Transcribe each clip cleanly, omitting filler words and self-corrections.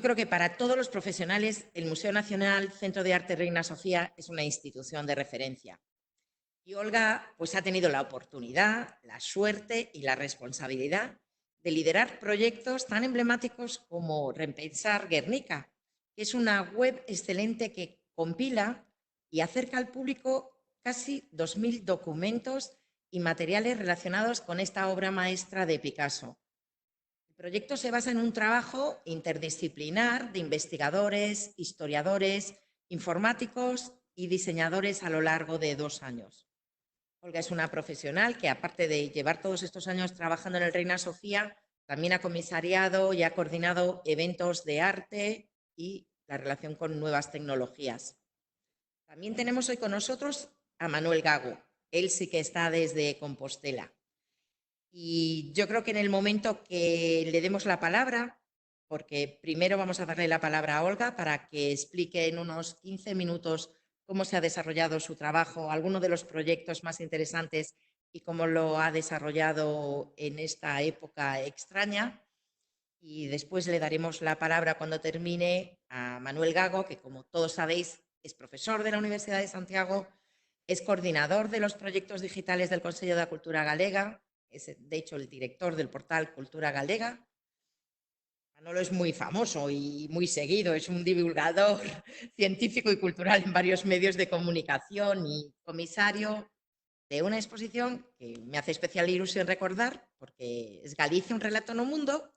creo que para todos los profesionales el Museo Nacional Centro de Arte Reina Sofía es una institución de referencia. Y Olga pues, ha tenido la oportunidad, la suerte y la responsabilidad de liderar proyectos tan emblemáticos como Repensar Guernica, que es una web excelente que compila y acerca al público casi 2.000 documentos y materiales relacionados con esta obra maestra de Picasso. El proyecto se basa en un trabajo interdisciplinar de investigadores, historiadores, informáticos y diseñadores a lo largo de 2 años. Olga es una profesional que, aparte de llevar todos estos años trabajando en el Reina Sofía, también ha comisariado y ha coordinado eventos de arte y la relación con nuevas tecnologías. También tenemos hoy con nosotros a Manuel Gago. Él sí que está desde Compostela. Y yo creo que en el momento que le demos la palabra, porque primero vamos a darle la palabra a Olga para que explique en unos 15 minutos cómo se ha desarrollado su trabajo, algunos de los proyectos más interesantes y cómo lo ha desarrollado en esta época extraña. Y después le daremos la palabra cuando termine a Manuel Gago, que como todos sabéis es profesor de la Universidad de Santiago, es coordinador de los proyectos digitales del Consejo de la Cultura Galega, es de hecho el director del portal Cultura Galega. Manolo es muy famoso y muy seguido, es un divulgador científico y cultural en varios medios de comunicación y comisario de una exposición que me hace especial ilusión recordar, porque es Galicia, un relato en un mundo,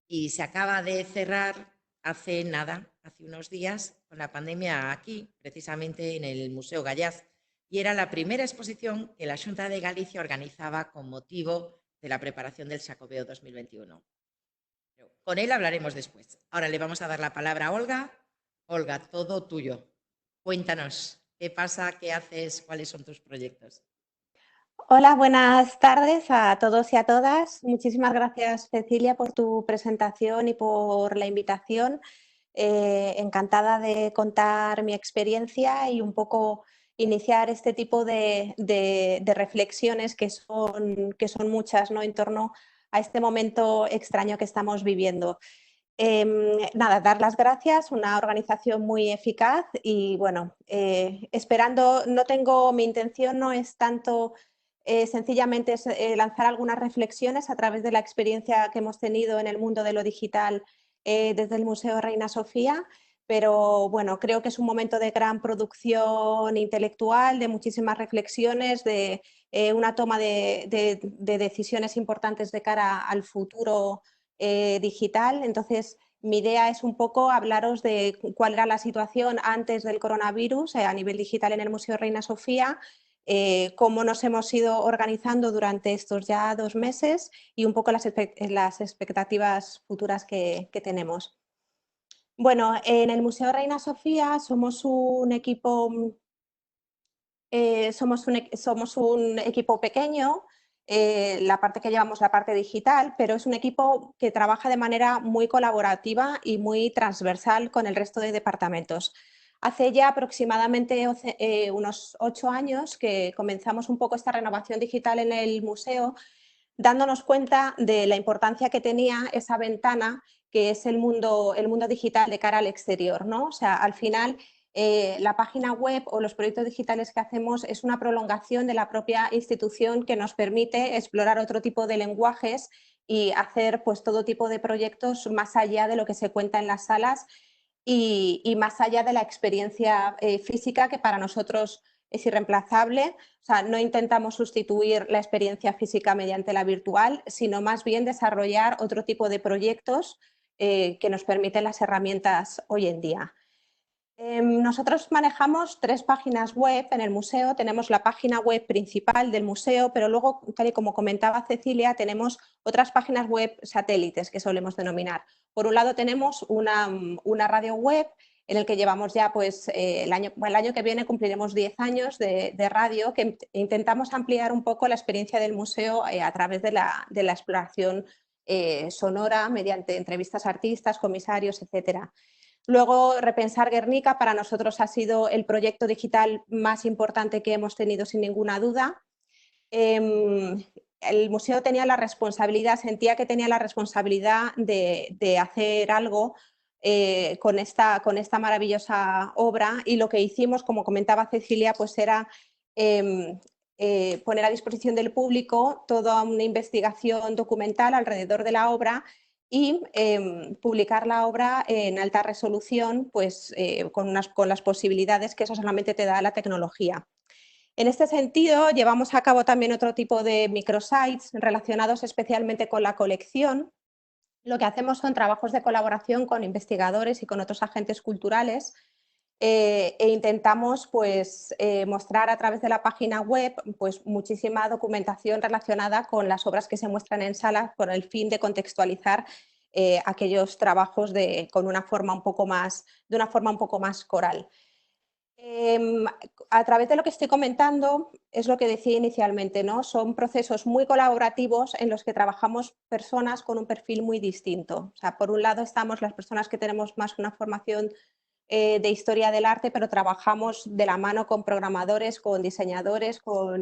y se acaba de cerrar hace nada, hace unos días, con la pandemia aquí, precisamente en el Museo Gallaz, y era la primera exposición que la Xunta de Galicia organizaba con motivo de la preparación del Xacobeo 2021. Pero con él hablaremos después. Ahora le vamos a dar la palabra a Olga. Olga, todo tuyo. Cuéntanos, ¿qué pasa? ¿Qué haces? ¿Cuáles son tus proyectos? Hola, buenas tardes a todos y a todas. Muchísimas gracias, Cecilia, por tu presentación y por la invitación. Encantada de contar mi experiencia y un poco iniciar este tipo de reflexiones que son muchas, ¿no?, en torno a este momento extraño que estamos viviendo. Nada, dar las gracias, una organización muy eficaz y bueno, esperando, mi intención no es tanto sencillamente lanzar algunas reflexiones a través de la experiencia que hemos tenido en el mundo de lo digital desde el Museo Reina Sofía, pero bueno, creo que es un momento de gran producción intelectual, de muchísimas reflexiones, de una toma de decisiones importantes de cara al futuro digital. Entonces, mi idea es un poco hablaros de cuál era la situación antes del coronavirus a nivel digital en el Museo Reina Sofía, cómo nos hemos ido organizando durante estos ya 2 meses y un poco las expectativas futuras que tenemos. Bueno, en el Museo Reina Sofía somos un equipo pequeño, la parte que llevamos la parte digital, pero es un equipo que trabaja de manera muy colaborativa y muy transversal con el resto de departamentos. Hace ya aproximadamente unos 8 años que comenzamos un poco esta renovación digital en el museo, dándonos cuenta de la importancia que tenía esa ventana que es el mundo digital de cara al exterior, ¿no? O sea, al final la página web o los proyectos digitales que hacemos es una prolongación de la propia institución que nos permite explorar otro tipo de lenguajes y hacer pues todo tipo de proyectos más allá de lo que se cuenta en las salas y más allá de la experiencia física, que para nosotros es irreemplazable. O sea, no intentamos sustituir la experiencia física mediante la virtual, sino más bien desarrollar otro tipo de proyectos que nos permiten las herramientas hoy en día. Nosotros manejamos 3 páginas web en el museo. Tenemos la página web principal del museo, pero luego, tal y como comentaba Cecilia, tenemos otras páginas web satélites que solemos denominar. Por un lado tenemos una radio web en el que llevamos ya, pues, el año que viene cumpliremos 10 años de radio, que intentamos ampliar un poco la experiencia del museo a través de la exploración sonora mediante entrevistas a artistas, comisarios, etcétera. Luego, Repensar Guernica para nosotros ha sido el proyecto digital más importante que hemos tenido, sin ninguna duda. El museo sentía que tenía la responsabilidad de hacer algo con esta maravillosa obra, y lo que hicimos, como comentaba Cecilia, pues era poner a disposición del público toda una investigación documental alrededor de la obra y publicar la obra en alta resolución, pues con las posibilidades que eso solamente te da la tecnología. En este sentido, llevamos a cabo también otro tipo de microsites relacionados especialmente con la colección. Lo que hacemos son trabajos de colaboración con investigadores y con otros agentes culturales, e intentamos pues, mostrar a través de la página web pues, muchísima documentación relacionada con las obras que se muestran en sala, con el fin de contextualizar aquellos trabajos de una forma un poco más coral. A través de lo que estoy comentando, es lo que decía inicialmente, ¿no? Son procesos muy colaborativos en los que trabajamos personas con un perfil muy distinto. O sea, por un lado estamos las personas que tenemos más una formación de historia del arte, pero trabajamos de la mano con programadores, con diseñadores, con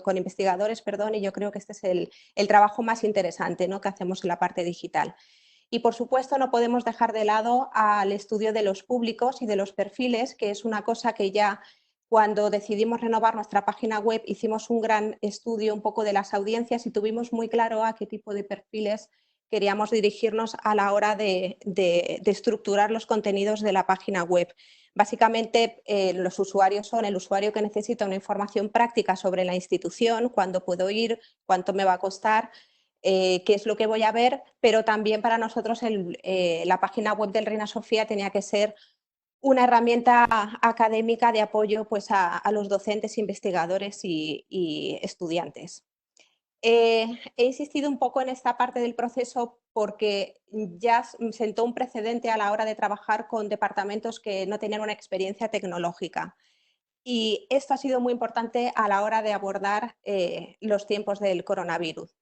con investigadores, perdón, y yo creo que este es el trabajo más interesante, ¿no?, que hacemos en la parte digital. Y, por supuesto, no podemos dejar de lado al estudio de los públicos y de los perfiles, que es una cosa que ya cuando decidimos renovar nuestra página web hicimos un gran estudio un poco de las audiencias y tuvimos muy claro a qué tipo de perfiles queríamos dirigirnos a la hora de estructurar los contenidos de la página web. Básicamente, los usuarios son el usuario que necesita una información práctica sobre la institución, cuándo puedo ir, cuánto me va a costar, qué es lo que voy a ver, pero también para nosotros la página web del Reina Sofía tenía que ser una herramienta académica de apoyo pues, a los docentes, investigadores y estudiantes. He insistido un poco en esta parte del proceso porque ya sentó un precedente a la hora de trabajar con departamentos que no tenían una experiencia tecnológica. Y esto ha sido muy importante a la hora de abordar los tiempos del coronavirus.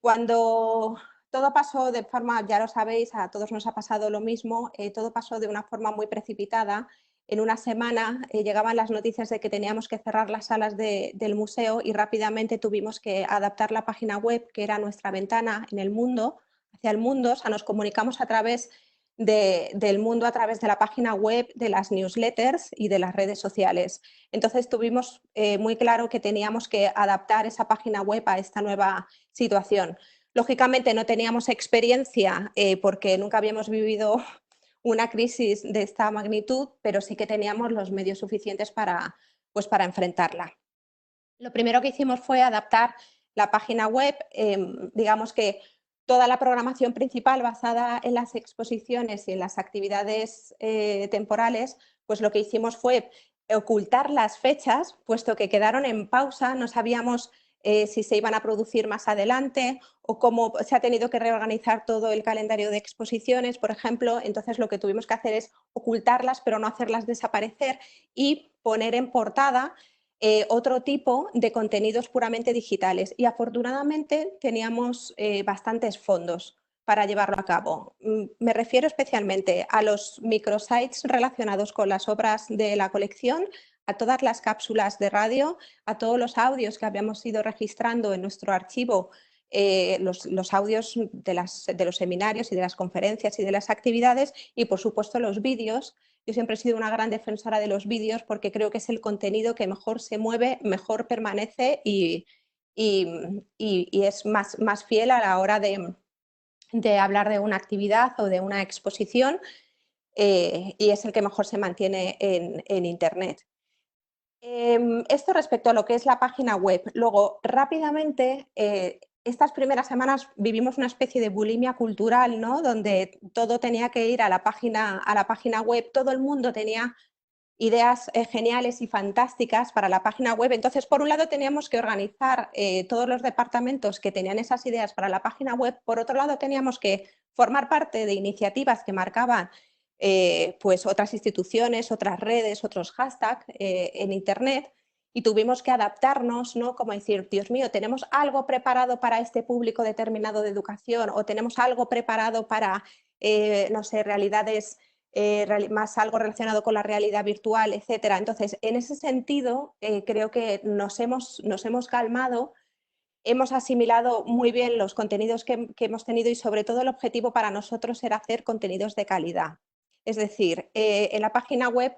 Cuando todo pasó de forma, ya lo sabéis, a todos nos ha pasado lo mismo, todo pasó de una forma muy precipitada. En una semana llegaban las noticias de que teníamos que cerrar las salas del museo y rápidamente tuvimos que adaptar la página web, que era nuestra ventana en el mundo, hacia el mundo. O sea, nos comunicamos a través del mundo, a través de la página web, de las newsletters y de las redes sociales. Entonces tuvimos muy claro que teníamos que adaptar esa página web a esta nueva situación. Lógicamente no teníamos experiencia porque nunca habíamos vivido una crisis de esta magnitud, pero sí que teníamos los medios suficientes pues para enfrentarla. Lo primero que hicimos fue adaptar la página web, digamos que toda la programación principal basada en las exposiciones y en las actividades temporales, pues lo que hicimos fue ocultar las fechas, puesto que quedaron en pausa, no sabíamos si se iban a producir más adelante o cómo se ha tenido que reorganizar todo el calendario de exposiciones, por ejemplo. Entonces lo que tuvimos que hacer es ocultarlas, pero no hacerlas desaparecer y poner en portada otro tipo de contenidos puramente digitales, y afortunadamente teníamos bastantes fondos para llevarlo a cabo. Me refiero especialmente a los microsites relacionados con las obras de la colección, a todas las cápsulas de radio, a todos los audios que habíamos ido registrando en nuestro archivo, los audios de los seminarios y de las conferencias y de las actividades, y por supuesto los vídeos. Yo siempre he sido una gran defensora de los vídeos porque creo que es el contenido que mejor se mueve, mejor permanece y es más fiel a la hora de hablar de una actividad o de una exposición, y es el que mejor se mantiene en Internet. Esto respecto a lo que es la página web. Luego, rápidamente, estas primeras semanas vivimos una especie de bulimia cultural, ¿no?, donde todo tenía que ir a la página web, todo el mundo tenía ideas geniales y fantásticas para la página web. Entonces, por un lado, teníamos que organizar todos los departamentos que tenían esas ideas para la página web. Por otro lado, teníamos que formar parte de iniciativas que marcaban pues otras instituciones, otras redes, otros hashtags en Internet, y tuvimos que adaptarnos, ¿no? Como decir, Dios mío, ¿tenemos algo preparado para este público determinado de educación o tenemos algo preparado para, no sé, realidades más algo relacionado con la realidad virtual, etcétera? Entonces, en ese sentido, creo que nos hemos calmado hemos asimilado muy bien los contenidos que hemos tenido y sobre todo el objetivo para nosotros era hacer contenidos de calidad. Es decir, en la página web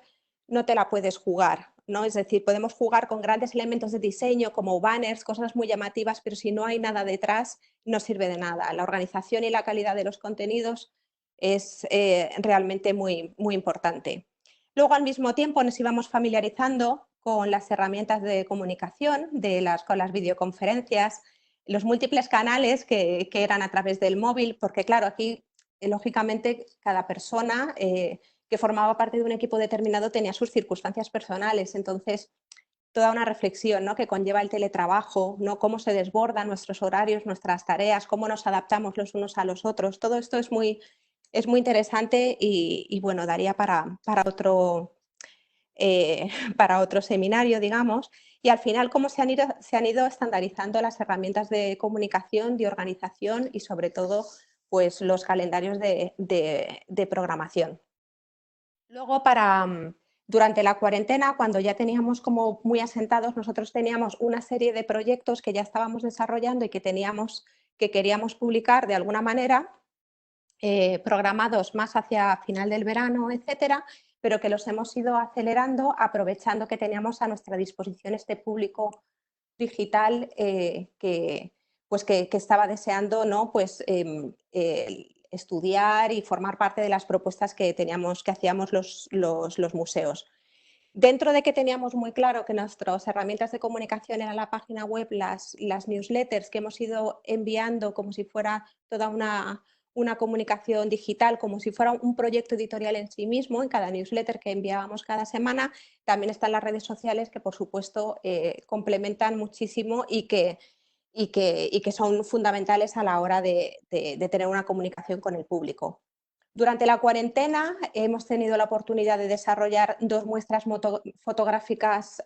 no te la puedes jugar, ¿no? Es decir, podemos jugar con grandes elementos de diseño como banners, cosas muy llamativas, pero si no hay nada detrás no sirve de nada. La organización y la calidad de los contenidos es realmente muy, muy importante. Luego, al mismo tiempo, nos íbamos familiarizando con las herramientas de comunicación, con las videoconferencias, los múltiples canales que eran a través del móvil, porque claro, aquí lógicamente cada persona que formaba parte de un equipo determinado tenía sus circunstancias personales, entonces toda una reflexión, ¿no?, que conlleva el teletrabajo, ¿no?, cómo se desbordan nuestros horarios, nuestras tareas, cómo nos adaptamos los unos a los otros, todo esto es muy interesante y bueno, daría otro, para otro seminario, digamos, y al final cómo se han ido estandarizando las herramientas de comunicación, de organización y sobre todo pues, los calendarios de programación. Luego, durante la cuarentena, cuando ya teníamos como muy asentados, nosotros teníamos una serie de proyectos que ya estábamos desarrollando y que queríamos publicar de alguna manera, programados más hacia final del verano, etcétera, pero que los hemos ido acelerando aprovechando que teníamos a nuestra disposición este público digital que estaba deseando, ¿no?, pues, estudiar y formar parte de las propuestas que hacíamos los museos. Dentro de que teníamos muy claro que nuestras herramientas de comunicación eran la página web, las newsletters que hemos ido enviando como si fuera toda una comunicación digital, como si fuera un proyecto editorial en sí mismo, en cada newsletter que enviábamos cada semana, también están las redes sociales que, por supuesto, complementan muchísimo y que son fundamentales a la hora de tener una comunicación con el público. Durante la cuarentena hemos tenido la oportunidad de desarrollar 2 muestras fotográficas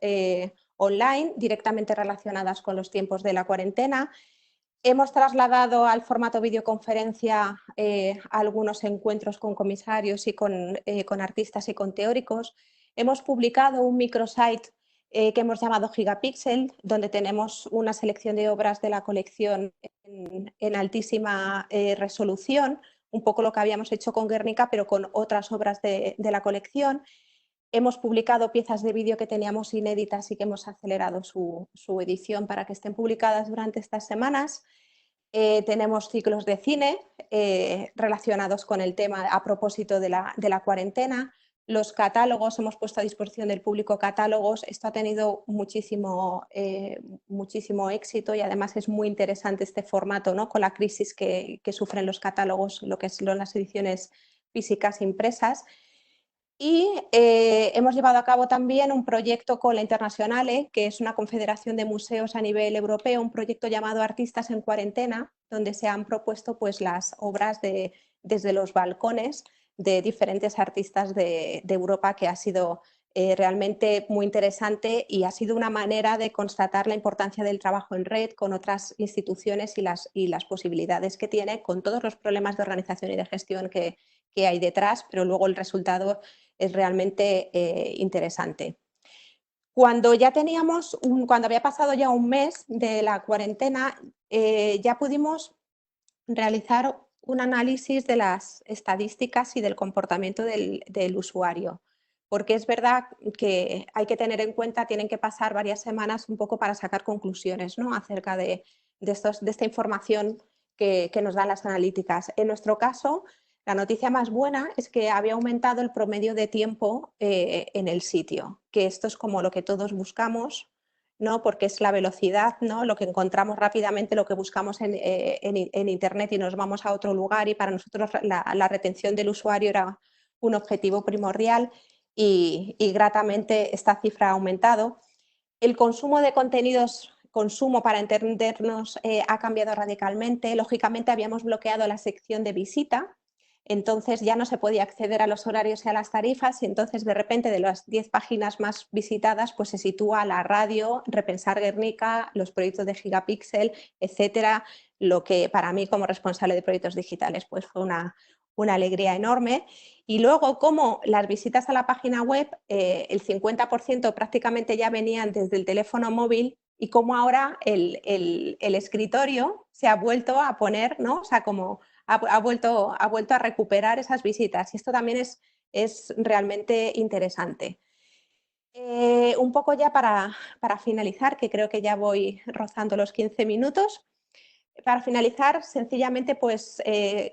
online directamente relacionadas con los tiempos de la cuarentena. Hemos trasladado al formato videoconferencia algunos encuentros con comisarios y con artistas y con teóricos. Hemos publicado un microsite que hemos llamado Gigapixel, donde tenemos una selección de obras de la colección en altísima resolución, un poco lo que habíamos hecho con Guernica, pero con otras obras de la colección. Hemos publicado piezas de vídeo que teníamos inéditas y que hemos acelerado su edición para que estén publicadas durante estas semanas. Tenemos ciclos de cine relacionados con el tema a propósito de la cuarentena. Los catálogos, hemos puesto a disposición del público catálogos. Esto ha tenido muchísimo éxito y además es muy interesante este formato, ¿no?, con la crisis que sufren los catálogos, lo que son las ediciones físicas impresas. Y hemos llevado a cabo también un proyecto con la Internazionale, que es una confederación de museos a nivel europeo, un proyecto llamado Artistas en Cuarentena, donde se han propuesto pues, las obras desde los balcones de diferentes artistas de Europa, que ha sido realmente muy interesante y ha sido una manera de constatar la importancia del trabajo en red con otras instituciones y las posibilidades que tiene, con todos los problemas de organización y de gestión que hay detrás, pero luego el resultado es realmente interesante. Cuando había pasado ya un mes de la cuarentena, ya pudimos realizar un análisis de las estadísticas y del comportamiento del usuario, porque es verdad que hay que tener en cuenta, tienen que pasar varias semanas un poco para sacar conclusiones, ¿no?, acerca de esta información que nos dan las analíticas. En nuestro caso, la noticia más buena es que había aumentado el promedio de tiempo en el sitio, que esto es como lo que todos buscamos, ¿no?, porque es la velocidad, ¿no?, lo que encontramos rápidamente, lo que buscamos en Internet y nos vamos a otro lugar, y para nosotros la retención del usuario era un objetivo primordial y gratamente esta cifra ha aumentado. El consumo de contenidos, para entendernos, ha cambiado radicalmente. Lógicamente habíamos bloqueado la sección de visita, entonces ya no se podía acceder a los horarios y a las tarifas, y entonces de repente de las 10 páginas más visitadas pues se sitúa la radio, Repensar Guernica, los proyectos de Gigapixel, etcétera, lo que para mí como responsable de proyectos digitales pues fue una alegría enorme. Y luego, como las visitas a la página web, el 50% prácticamente ya venían desde el teléfono móvil y cómo ahora el escritorio se ha vuelto a poner, ¿no? O sea, como ha vuelto a recuperar esas visitas y esto también es realmente interesante. Un poco ya para finalizar, que creo que ya voy rozando los 15 minutos. Para finalizar, sencillamente, pues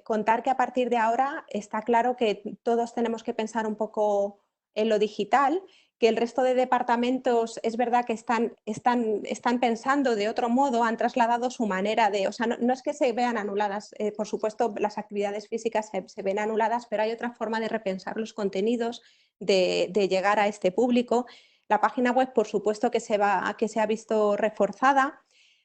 contar que a partir de ahora está claro que todos tenemos que pensar un poco en lo digital, que el resto de departamentos es verdad que están pensando de otro modo, han trasladado su manera de, o sea, no es que se vean anuladas, por supuesto las actividades físicas se ven anuladas, pero hay otra forma de repensar los contenidos, de llegar a este público. La página web, por supuesto, que se ha visto reforzada,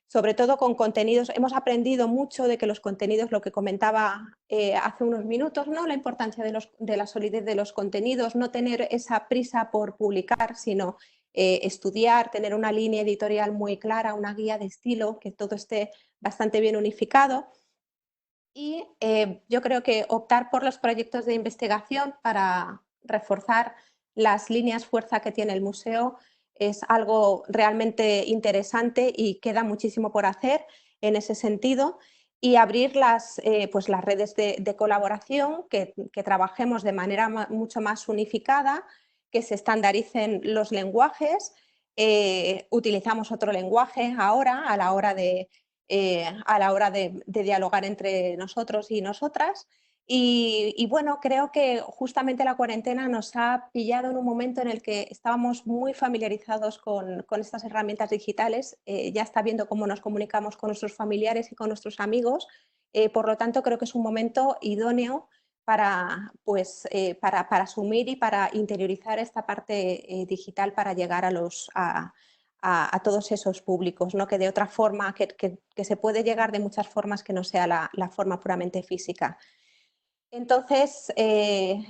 sobre todo con contenidos. Hemos aprendido mucho de que los contenidos, lo que comentaba hace unos minutos, ¿no? La importancia de la solidez de los contenidos, no tener esa prisa por publicar, sino estudiar, tener una línea editorial muy clara, una guía de estilo, que todo esté bastante bien unificado. Y yo creo que optar por los proyectos de investigación para reforzar las líneas fuerza que tiene el museo es algo realmente interesante y queda muchísimo por hacer en ese sentido y abrir pues las redes de colaboración, que trabajemos de manera mucho más unificada, que se estandaricen los lenguajes. Utilizamos otro lenguaje ahora a la hora de dialogar entre nosotros y nosotras. Y bueno, creo que justamente la cuarentena nos ha pillado en un momento en el que estábamos muy familiarizados con estas herramientas digitales, ya está viendo cómo nos comunicamos con nuestros familiares y con nuestros amigos, por lo tanto creo que es un momento idóneo para asumir y para interiorizar esta parte digital para llegar a todos esos públicos, ¿no? Que de otra forma, que se puede llegar de muchas formas que no sea la forma puramente física. Entonces,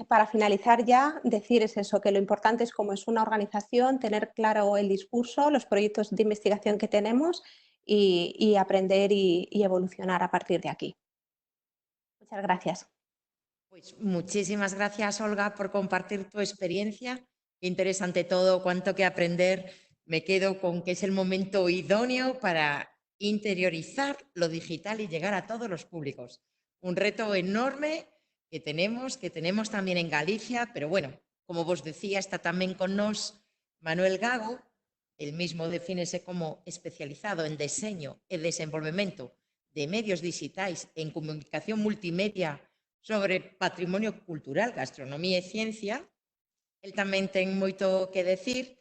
para finalizar ya, decir es eso, que lo importante es como es una organización, tener claro el discurso, los proyectos de investigación que tenemos y aprender y evolucionar a partir de aquí. Muchas gracias. Pues muchísimas gracias, Olga, por compartir tu experiencia. Qué interesante todo, cuánto que aprender. Me quedo con que es el momento idóneo para interiorizar lo digital y llegar a todos los públicos. Un reto enorme que tenemos también en Galicia, pero bueno, como vos decía, está también con nos Manuel Gago, el mismo defínese como especializado en diseño e desenvolvemento de medios digitais en comunicación multimedia sobre patrimonio cultural, gastronomía e ciencia. El tamén ten moito que decir.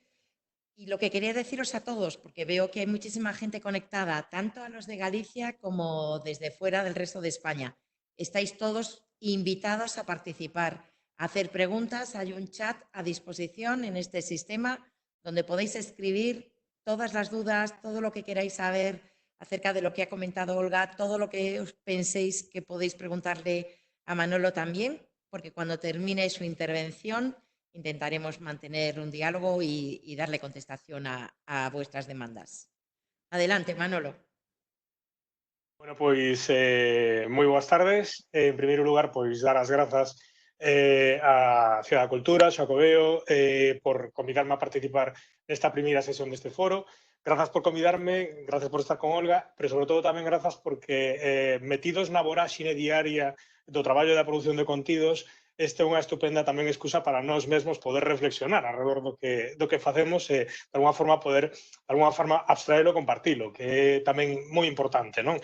Y lo que quería deciros a todos, porque veo que hay muchísima gente conectada, tanto a los de Galicia como desde fuera del resto de España. Estáis todos invitados a participar, a hacer preguntas. Hay un chat a disposición en este sistema donde podéis escribir todas las dudas, todo lo que queráis saber acerca de lo que ha comentado Olga, todo lo que os penséis que podéis preguntarle a Manolo también, porque cuando termine su intervención intentaremos mantener un diálogo y darle contestación a vuestras demandas. Adelante, Manolo. Bueno, pois moi boas tardes. En primeiro lugar, pois dar as grazas a Cidade da Cultura, Xacobeo, por convidarme a participar nesta primeira sesión deste foro. Grazas por convidarme, grazas por estar con Olga, pero sobre todo tamén grazas porque metidos na voráxine diaria do traballo da produción de contidos, esta é unha estupenda tamén excusa para nós mesmos poder reflexionar alrededor do que facemos e de alguna forma poder, de alguna forma, abstraelo e compartilo, que é tamén moi importante, non?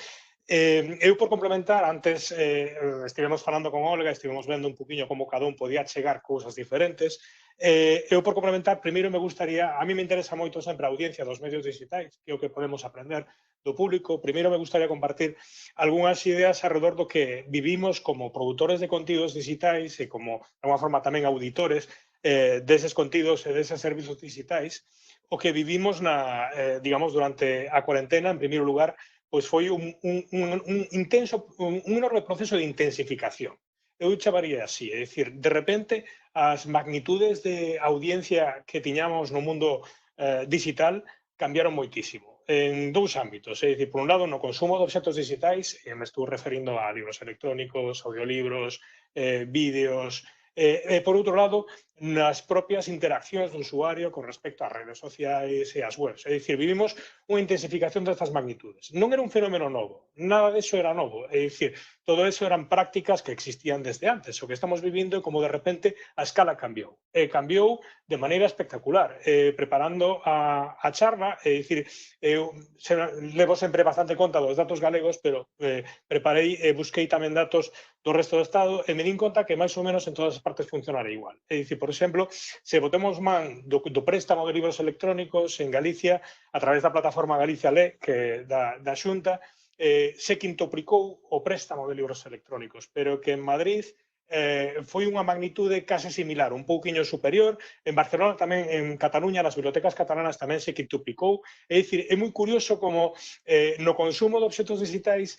Eu, por complementar, antes estivemos falando con Olga, estivemos vendo un poquinho como cada un podía chegar cousas diferentes. Eu, por complementar, primeiro me gustaría, a mí me interesa moito sempre a audiencia dos medios digitais, que é o que podemos aprender do público. Primeiro me gustaría compartir algunhas ideas alrededor do que vivimos como produtores de contidos digitais e como, de alguma forma, tamén auditores deses contidos e deses servizos digitais. O que vivimos digamos, durante a cuarentena, en primeiro lugar, pois foi un enorme proceso de intensificación. Eu chamaría así, é dicir, de repente, as magnitudes de audiencia que tiñamos no mundo digital cambiaron moitísimo en dous ámbitos, é dicir, por un lado, no consumo de obxectos digitais, e me estou referindo a libros electrónicos, audiolibros, vídeos, e, por outro lado, nas propias interaccións do usuario con respecto ás redes sociais e ás webs. É dicir, vivimos unha intensificación destas magnitudes. Non era un fenómeno novo, nada disso era novo, é dicir, todo eso eran prácticas que existían desde antes. O que estamos vivindo é como de repente a escala cambiou. Cambiou de maneira espectacular. Preparando a charla, é dicir, eu levo sempre bastante conta dos datos galegos, pero preparei e busquei tamén datos do resto do Estado e me din conta que máis ou menos en todas as partes funcionará igual. É dicir, por exemplo, se botemos man do préstamo de libros electrónicos en Galicia, a través da plataforma Galicia Lé, que da Xunta, se quintuplicou o préstamo de libros electrónicos, pero que en Madrid foi unha magnitude case similar, un pouquiño superior. En Barcelona tamén, en Cataluña, nas bibliotecas catalanas tamén se quintuplicou. É dicir, é moi curioso como no consumo de obxectos digitais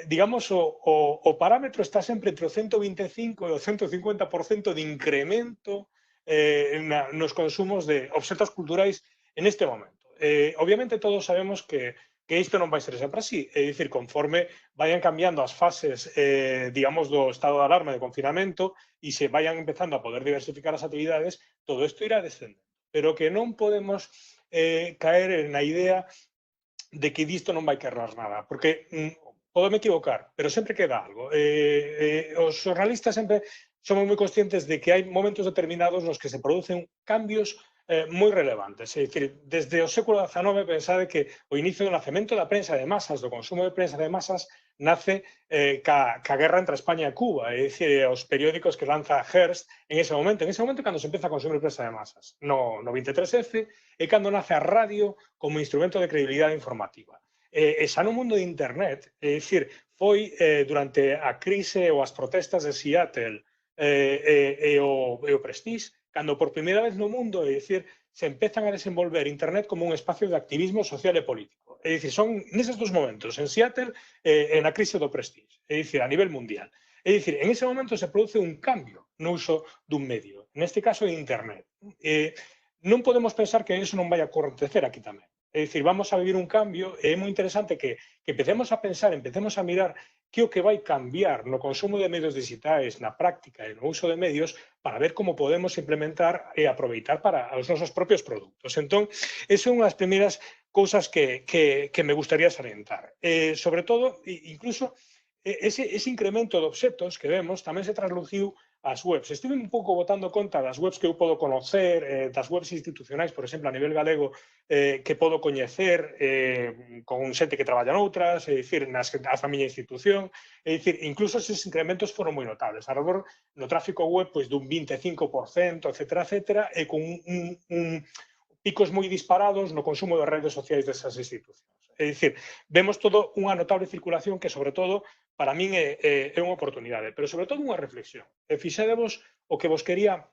digamos, o parámetro está sempre entre o 125 e o 150% de incremento nos consumos de obxectos culturais en este momento. Obviamente todos sabemos que isto non vai ser sempre así, é dicir, conforme vayan cambiando as fases, digamos, do estado de alarma de confinamento e se vayan empezando a poder diversificar as actividades, todo isto irá descendendo. Pero que non podemos caer na idea de que disto non vai quedar nada, porque podome equivocar, pero sempre queda algo. Os xornalistas sempre somos moi conscientes de que hai momentos determinados nos que se producen cambios moi relevantes. É dicir, desde o século XIX pensade que o inicio do nacemento da prensa de masas, do consumo de prensa de masas, nace ca guerra entre España e Cuba, é dicir, os periódicos que lanza Hearst en ese momento cando se empeza a consumir prensa de masas, no 23F, e cando nace a radio como instrumento de credibilidade informativa. E xa no mundo de internet, é dicir, foi durante a crise ou as protestas de Seattle e o Prestige, cando por primeira vez no mundo, é dicir, se empezan a desenvolver internet como un espacio de activismo social e político. É dicir, son neses dos momentos, en Seattle e na crise do Prestige, é dicir, a nivel mundial. É dicir, en ese momento se produce un cambio no uso dun medio, neste caso de internet. Non podemos pensar que iso non vai a acontecer aquí tamén. É dicir, vamos a vivir un cambio e é moi interesante que empecemos a pensar, empecemos a mirar que o que vai cambiar no consumo de medios digitais, na práctica e no uso de medios para ver como podemos implementar e aproveitar para os nosos propios produtos. Entón, eso é unha das primeiras cousas que me gustaría salientar. Sobre todo, incluso, ese incremento de obxectos que vemos tamén se trasluciu as webs. Estive un pouco botando conta das webs que eu podo conocer, das webs institucionais, por exemplo, a nivel galego, que podo coñecer con xente que traballa noutras, é dicir, nas da miña institución, é dicir, incluso esos incrementos foron moi notables. A redor no tráfico web, pois, dun 25%, etcétera, e con picos moi disparados no consumo de redes sociais desas institucións. É dicir, vemos todo unha notable circulación que, sobre todo, para min é unha oportunidade, pero sobre todo unha reflexión. Fixadevos o que vos quería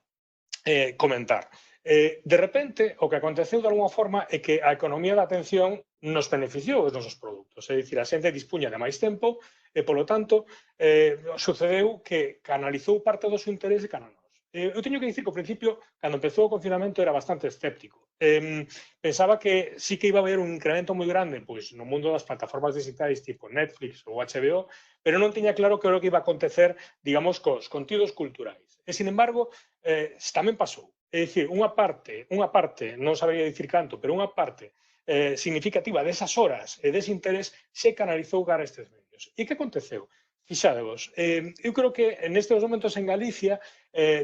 comentar. De repente, o que aconteceu de alguma forma é que a economía da atención nos beneficiou os nosos produtos. É dicir, a xente dispuña de máis tempo e, polo tanto, sucedeu que canalizou parte do seu interese cara a nós. Eu teño que dicir que ao principio, cando empezou o confinamento, era bastante escéptico. Pensaba que sí que iba a haber un incremento moi grande pois, no mundo das plataformas digitais tipo Netflix ou HBO, pero non tiña claro que era o que iba a acontecer, digamos, cos contidos culturais. E, sin embargo, tamén pasou. É dicir, unha parte, non sabería dicir canto, pero unha parte significativa desas horas e dese interés se canalizou cara a estes medios. E que aconteceu? Fixadevos, eu creo que nestes momentos en Galicia,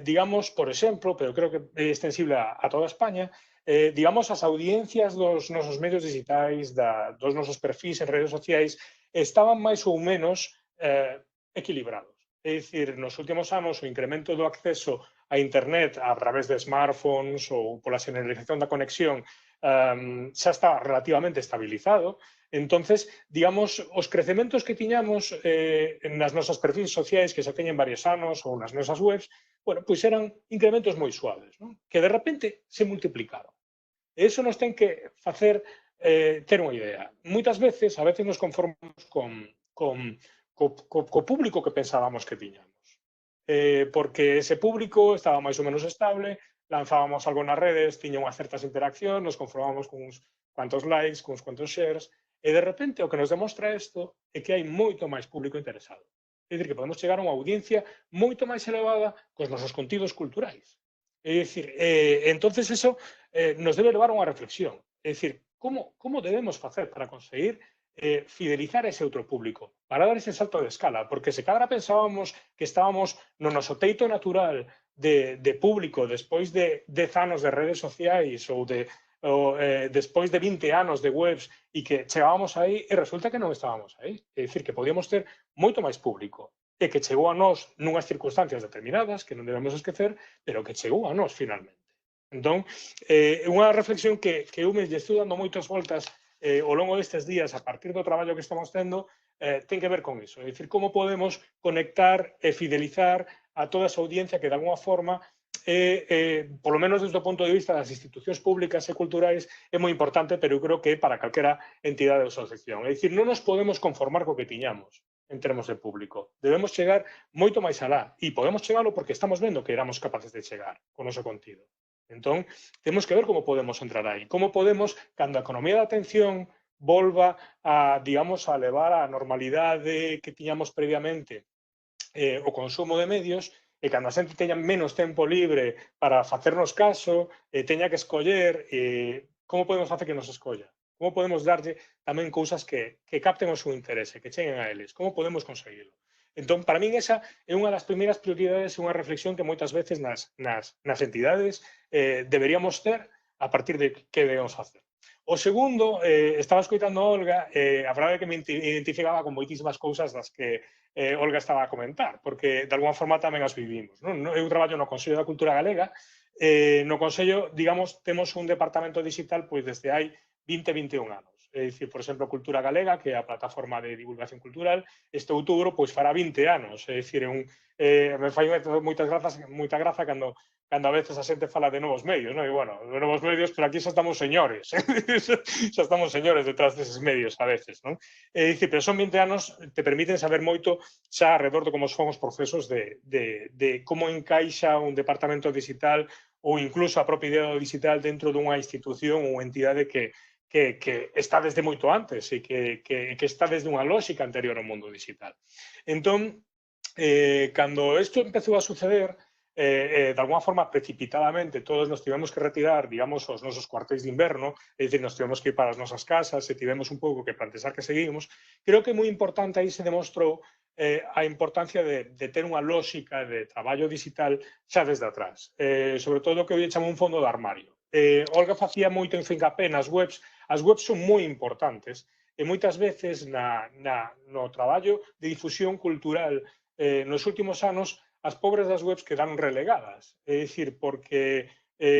digamos, por exemplo, pero creo que é extensible a toda España, digamos, as audiencias dos nosos medios digitais, dos nosos perfis en redes sociais, estaban máis ou menos equilibrados. É dicir, nos últimos anos o incremento do acceso a internet a través de smartphones ou pola generalización da conexión xa está relativamente estabilizado. Entonces, digamos, os crecementos que tiñamos nas nosas perfis sociais que xa teñen varios anos ou nas nosas webs, bueno, pois eran incrementos moi suaves, non? Que de repente se multiplicaron. E iso nos ten que facer ter unha idea. Moitas veces, a veces nos conformamos co público que pensábamos que tiñamos. Porque ese público estaba máis ou menos estable, lanzábamos algo nas redes, tiña unhas certas interaccións, nos conformábamos con uns cuantos likes, con uns cuantos shares, e de repente o que nos demostra isto é que hai moito máis público interesado. É dicir, que podemos chegar a unha audiencia moito máis elevada cos nosos contidos culturais. É dicir, entonces eso nos debe levar a unha reflexión. É dicir, como debemos facer para conseguir fidelizar ese outro público, para dar ese salto de escala, porque se cada pensábamos que estábamos no noso teito natural de público despois de 10 anos de redes sociais ou despois de 20 anos de webs e que chegábamos aí e resulta que non estábamos aí. É dicir, que podíamos ter moito máis público e que chegou a nós nunhas circunstancias determinadas que non debemos esquecer, pero que chegou a nós finalmente. Entón, unha reflexión que eu me estou dando moitas voltas ao longo destes días, a partir do traballo que estamos tendo, ten que ver con iso. É dicir, como podemos conectar e fidelizar a toda esa audiencia que, de alguma forma, polo menos desde o punto de vista das institucións públicas e culturais, é moi importante, pero eu creo que para calquera entidade ou asociación. É dicir, non nos podemos conformar co que tiñamos en termos de público. Debemos chegar moito máis alá. E podemos chegalo porque estamos vendo que éramos capaces de chegar con o noso contido. Entón, temos que ver como podemos entrar aí. Como podemos, cando a economía da atención volva a, digamos, a levar a normalidade que tiñamos previamente o consumo de medios, e cando a xente teña menos tempo libre para facernos caso, teña que escoller, como podemos facer que nos escolla? Como podemos darlle tamén cousas que capten o seu interese, que cheguen a eles? Como podemos conseguirlo? Entón, para min, esa é unha das primeiras prioridades, unha reflexión que moitas veces nas entidades deberíamos ter a partir de que debemos facer. O segundo, estaba escoitando a Olga, a verdade é que me identificaba con moitísimas cousas das que Olga estaba a comentar, porque de alguma forma tamén as vivimos. Eu traballo no Consello da Cultura Galega, no Consello, digamos, temos un departamento digital pois desde hai 20-21 anos. É dicir, por exemplo, Cultura Galega, que é a plataforma de divulgación cultural, este outubro pois fará 20 anos. É dicir, me fai moita graza cando a veces a xente fala de novos medios, non? E, bueno, de novos medios, pero aquí xa estamos señores, xa estamos señores detrás deses medios a veces, non? É dicir, pero son 20 anos, te permiten saber moito xa alrededor de como son os procesos de como encaixa un departamento digital ou incluso a propia idea do digital dentro dunha institución ou entidade que está desde moito antes e que está desde unha lógica anterior ao mundo digital. Entón, cando isto empezou a suceder, de alguna forma precipitadamente, todos nos tivemos que retirar, digamos, os nosos cuartéis de inverno, é dicir, nos tivemos que ir para as nosas casas e tivemos un pouco que plantexar que seguimos. Creo que é moi importante, aí se demostrou a importancia de ter unha lógica de traballo digital xa desde atrás. Sobre todo o que eu chamo un fondo de armario. Olga facía moito en fincapé nas webs. As webs son moi importantes e moitas veces no traballo de difusión cultural nos últimos anos as pobres das webs quedaron relegadas. É dicir, porque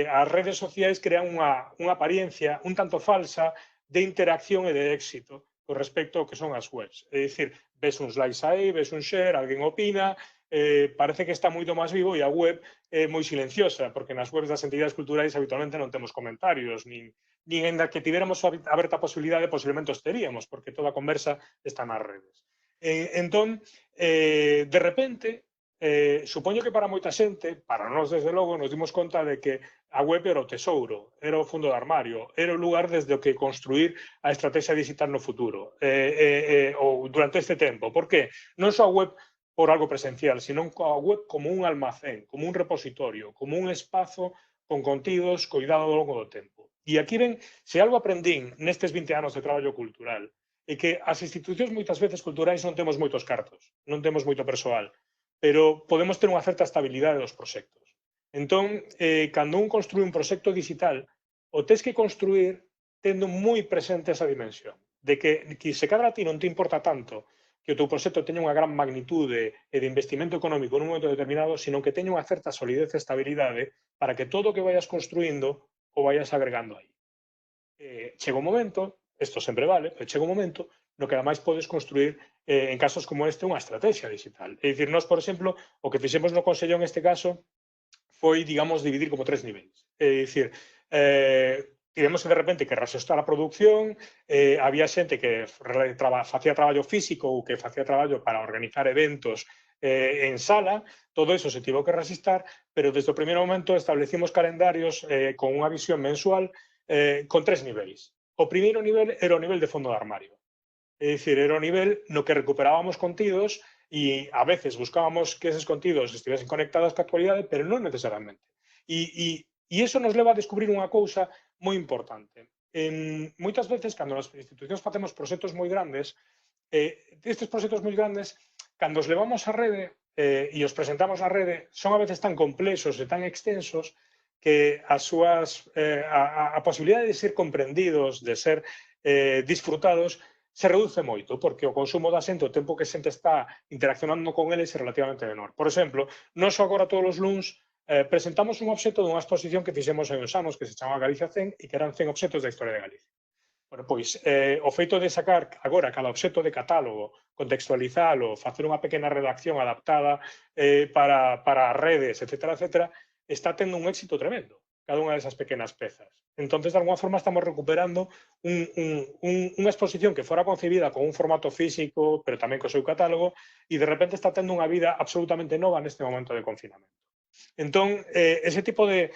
as redes sociais crean unha apariencia un tanto falsa de interacción e de éxito con respecto ao que son as webs. É dicir, ves uns likes aí, ves un share, alguén opina, parece que está moito máis vivo e a web é moi silenciosa, porque nas webs das entidades culturais habitualmente non temos comentarios, nin ainda que tiveramos aberta a posibilidade, posiblemente os teríamos, porque toda a conversa está nas redes. Entón, de repente, supoño que para moita xente, para nós desde logo, nos dimos conta de que a web era o tesouro, era o fondo de armario, era o lugar desde o que construir a estrategia digital no futuro, ou durante este tempo. Por que? Non só a web por algo presencial, sino a web como un almacén, como un repositorio, como un espazo con contidos coidado ao longo do tempo. E aquí ven, se algo aprendín nestes 20 anos de traballo cultural, é que as institucións moitas veces culturais non temos moitos cartos, non temos moito persoal, pero podemos ter unha certa estabilidade dos proxectos. Entón, cando un construe un proxecto digital, o tes que construir tendo moi presente esa dimensión, de que se cadra a ti non te importa tanto que o teu proxecto teña unha gran magnitude e de investimento económico nun momento determinado, sino que teña unha certa solidez e estabilidade para que todo o que vayas construindo o vayas agregando aí. Chega un momento, isto sempre vale, pero chega un momento no que ademais podes construir en casos como este unha estrategia digital. É dicir, nós, por exemplo, o que fixemos no Consello en este caso foi, digamos, dividir como 3 niveis. É dicir, tivemos que de repente que reaxustar a produción, había xente que facía traballo físico ou que facía traballo para organizar eventos en sala, todo eso se tivo que resistar, pero desde o primeiro momento establecimos calendarios con unha visión mensual con 3 niveis. O primeiro nivel era o nivel de fondo de armario. É dicir, era o nivel no que recuperábamos contidos e a veces buscábamos que eses contidos estivesen conectados ca actualidade, pero non necesariamente. E iso nos leva a descubrir unha cousa moi importante. moitas veces, cando nas institucións facemos proxectos moi grandes, estes proxectos moi grandes, cando os levamos á rede e os presentamos na rede, son a veces tan complexos e tan extensos que a posibilidade de ser comprendidos, de ser disfrutados, se reduce moito, porque o consumo da xente, o tempo que a xente está interaccionando con eles é relativamente menor. Por exemplo, nós agora todos os luns presentamos un obxecto dunha exposición que fixemos hai uns anos que se chama Galicia 100 e que eran 100 obxectos da historia de Galicia. Bueno, pois, o feito de sacar agora cada obxecto de catálogo, contextualizalo, facer unha pequena redacción adaptada para redes, etcétera, etcétera, está tendo un éxito tremendo, cada unha desas pequenas pezas. Entonces, de alguna forma, estamos recuperando unha exposición que fora concebida con un formato físico, pero tamén co seu catálogo, e de repente está tendo unha vida absolutamente nova neste momento de confinamento. Entón, ese tipo de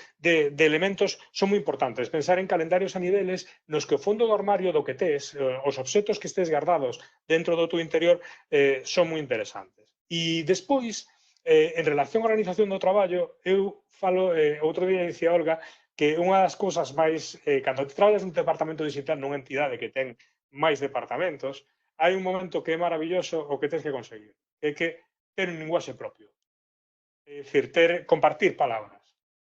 elementos son moi importantes. Pensar en calendarios a niveles nos que o fondo do armario do que tes, os obxectos que estés guardados dentro do teu interior son moi interesantes. E despois, en relación á organización do traballo, eu falo, outro día dicía Olga, que unha das cousas máis, cando te traballas nun departamento digital nunha entidade que ten máis departamentos, hai un momento que é maravilloso o que tens que conseguir, que é que ter un linguaxe propio. É dicir, compartir palabras,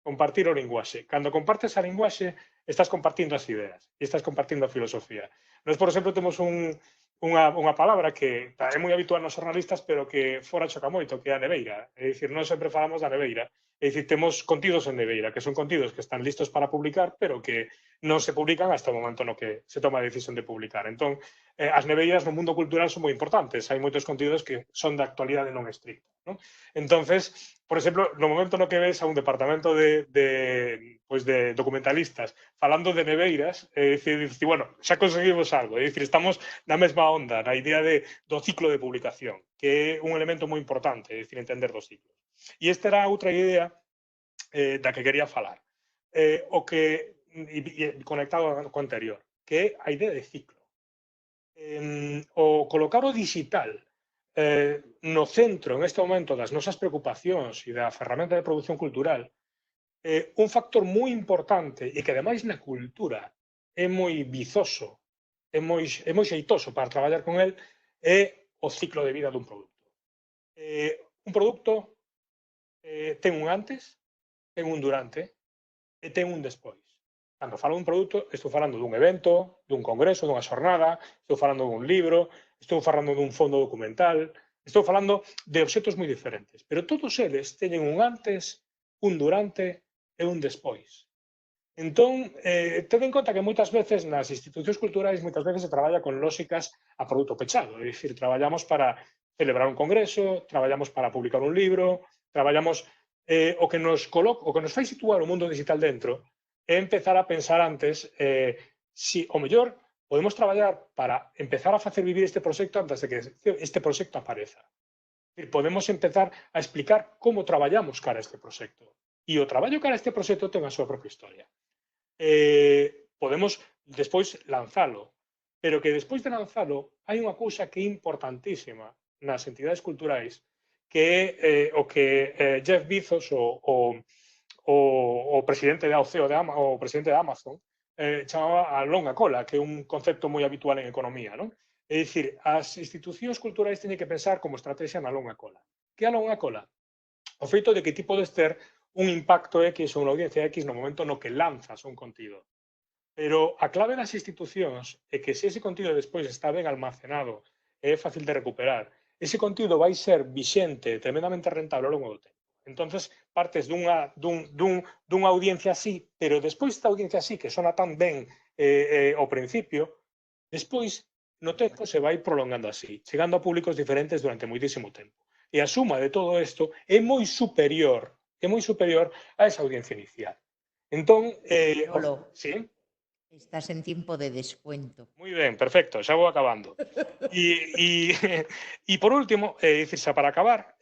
compartir o linguaxe. Cando compartes a linguaxe, estás compartindo as ideas e estás compartindo a filosofía. Nós, por exemplo, temos unha palabra que é moi habitual nos xornalistas, pero que fora choca moito, que é a neveira. É dicir, non sempre falamos da neveira. É dicir, temos contidos en neveira, que son contidos que están listos para publicar, pero que non se publican hasta o momento no que se toma a decisión de publicar. Entón, as neveiras no mundo cultural son moi importantes. Hai moitos contidos que son da actualidade non estricta, non? Entonces, por exemplo, no momento no que ves a un departamento de documentalistas falando de neveiras, é dicir, bueno, xa conseguimos algo, é dicir, estamos na mesma onda, na idea do ciclo de publicación, que é un elemento moi importante, é dicir, entender dos ciclos. E esta era outra idea da que quería falar, o que, conectado co anterior, que é a idea de ciclo. O colocar o digital no centro, en este momento, das nosas preocupacións e da ferramenta de produción cultural, un factor moi importante e que, ademais, na cultura é moi vizoso, é moi xeitoso para traballar con el, é o ciclo de vida dun produto. Un produto ten un antes, ten un durante e ten un despois. Cando falo dun produto, estou falando dun evento, dun congreso, dunha xornada, estou falando dun libro, estou falando dun fondo documental, estou falando de obxectos moi diferentes, pero todos eles teñen un antes, un durante e un despois. Entón, ten en conta que moitas veces nas institucións culturais moitas veces se traballa con lóxicas a produto pechado, é dicir, traballamos para celebrar un congreso, traballamos para publicar un libro, traballamos o que nos fai situar o mundo digital dentro é empezar a pensar antes si, o mellor, podemos traballar para empezar a facer vivir este proxecto antes de que este proxecto apareza. É dicir, podemos empezar a explicar como traballamos cara a este proxecto. E o traballo cara a este proxecto ten a súa propia historia. Podemos despois lanzalo, pero que despois de lanzalo hai unha cousa que é importantísima nas entidades culturais, que é o que Jeff Bezos, o presidente da CEO, o presidente de Amazon, chamaba a longa cola, que é un concepto moi habitual en economía, non? É dicir, as institucións culturais teñen que pensar como estrategia na longa cola. Que é a longa cola? O feito de que ti podes ter un impacto X ou unha audiencia X no momento no que lanzas un contido. Pero a clave das institucións é que se ese contido despois está ben almacenado e é fácil de recuperar, ese contido vai ser vixente, tremendamente rentable ao longo do tempo. Entonces, partes dunha audiencia así, pero despois esta audiencia así, que sona tan ben ao principio, despois, no tempo, se vai prolongando así, chegando a públicos diferentes durante moitísimo tempo. E a suma de todo isto é moi superior a esa audiencia inicial. Entón, sí? Estás en tiempo de descuento. Moi ben, perfecto, xa vou acabando. E por último, dicir, xa para acabar,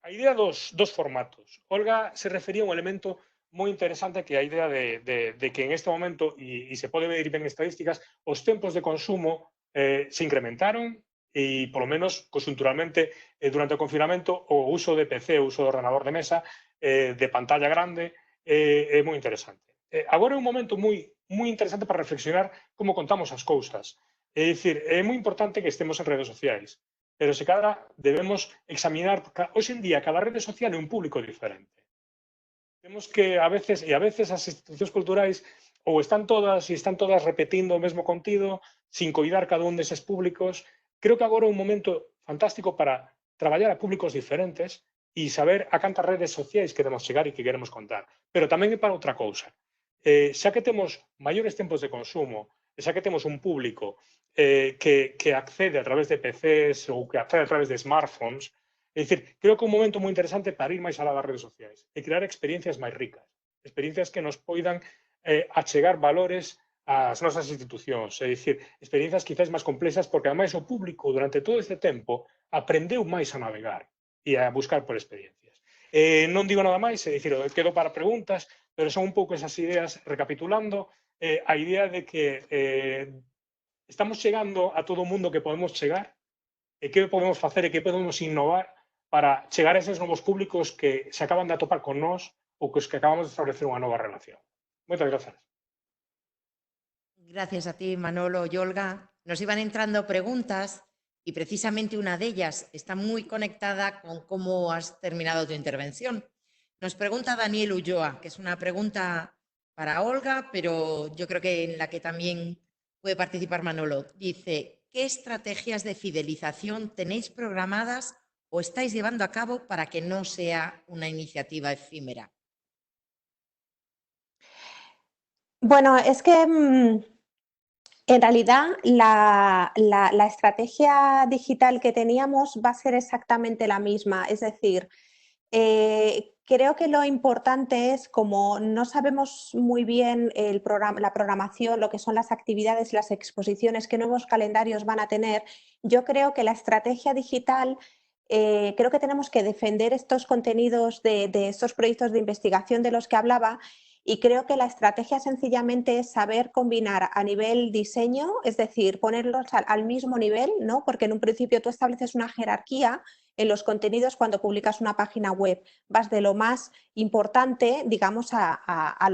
a idea dos formatos. Olga se refería a un elemento moi interesante que é a idea de que en este momento, e se pode medir ben estadísticas, os tempos de consumo se incrementaron e, polo menos, conxunturalmente, durante o confinamento, o uso de PC, o uso do ordenador de mesa, de pantalla grande, é moi interesante. agora é un momento moi interesante para reflexionar como contamos as cousas. É dicir, é moi importante que estemos en redes sociais, pero se cadra debemos examinar, hoxe en día cada rede social é un público diferente. Temos que a veces as institucións culturais ou están todas repetindo o mesmo contido, sin coidar cada un deses públicos. Creo que agora é un momento fantástico para traballar a públicos diferentes e saber a cantas redes sociais queremos chegar e que queremos contar. Pero tamén é para outra cousa. Xa que temos maiores tempos de consumo, xa que temos un público que accede a través de PCs ou que accede a través de smartphones, é dicir, creo que é un momento moi interesante para ir máis alá das redes sociais e crear experiencias máis ricas, experiencias que nos poidan achegar valores ás nosas institucións, é dicir, experiencias quizás máis complexas porque ademais o público durante todo este tempo aprendeu máis a navegar e a buscar por experiencias. Non digo nada máis, é dicir, quedo para preguntas, pero son un pouco esas ideas, recapitulando, a idea de que estamos chegando a todo o mundo que podemos chegar e que podemos facer e que podemos innovar para chegar a esos novos públicos que se acaban de atopar con nós ou que acabamos de establecer unha nova relación. Moitas grazas. Gracias a ti, Manolo y Olga. Nos iban entrando preguntas y precisamente una de ellas está muy conectada con cómo has terminado tu intervención. Nos pregunta Daniel Ulloa, que es una pregunta para Olga, pero yo creo que en la que también puede participar Manolo. Dice, ¿qué estrategias de fidelización tenéis programadas o estáis llevando a cabo para que no sea una iniciativa efímera? Bueno, es que en realidad la estrategia digital que teníamos va a ser exactamente la misma. Es decir, creo que lo importante es, como no sabemos muy bien la programación, lo que son las actividades, las exposiciones, qué nuevos calendarios van a tener, yo creo que la estrategia digital, creo que tenemos que defender estos contenidos de estos proyectos de investigación de los que hablaba. Y creo que la estrategia sencillamente es saber combinar a nivel diseño, es decir, ponerlos al mismo nivel, ¿no? Porque en un principio tú estableces una jerarquía en los contenidos cuando publicas una página web. Vas de lo más importante, digamos, a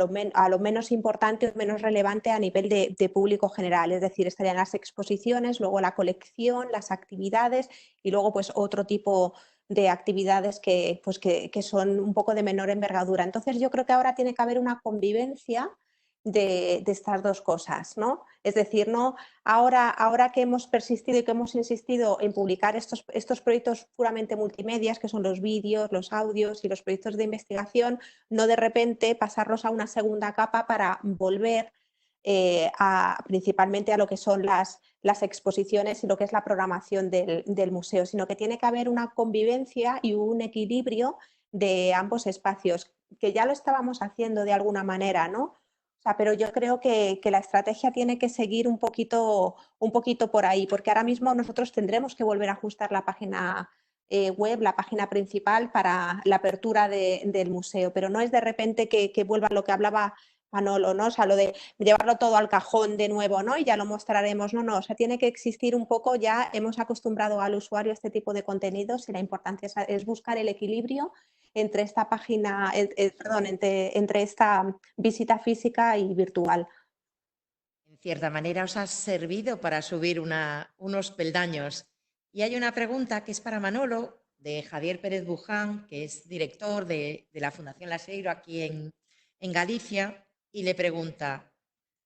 lo menos importante o menos relevante a nivel de público general. Es decir, estarían las exposiciones, luego la colección, las actividades y luego pues otro tipo de actividades que son un poco de menor envergadura. Entonces yo creo que ahora tiene que haber una convivencia de estas dos cosas, ¿no? Es decir, no ahora que hemos persistido y que hemos insistido en publicar estos proyectos puramente multimedias, que son los vídeos, los audios y los proyectos de investigación, no de repente pasarlos a una segunda capa para volver principalmente a lo que son las exposiciones y lo que es la programación del museo, sino que tiene que haber una convivencia y un equilibrio de ambos espacios, que ya lo estábamos haciendo de alguna manera, ¿no? O sea, pero yo creo que la estrategia tiene que seguir un poquito por ahí, porque ahora mismo nosotros tendremos que volver a ajustar la página web, la página principal para la apertura del museo, pero no es de repente que vuelva lo que hablaba Manolo, ¿no? O sea, lo de llevarlo todo al cajón de nuevo, ¿no? Y ya lo mostraremos. No, o sea, tiene que existir un poco, ya hemos acostumbrado al usuario a este tipo de contenidos y la importancia es buscar el equilibrio entre esta página, entre esta visita física y virtual. En cierta manera os ha servido para subir unos peldaños. Y hay una pregunta que es para Manolo, de Javier Pérez Buján, que es director de la Fundación Laseiro aquí en Galicia, y le pregunta,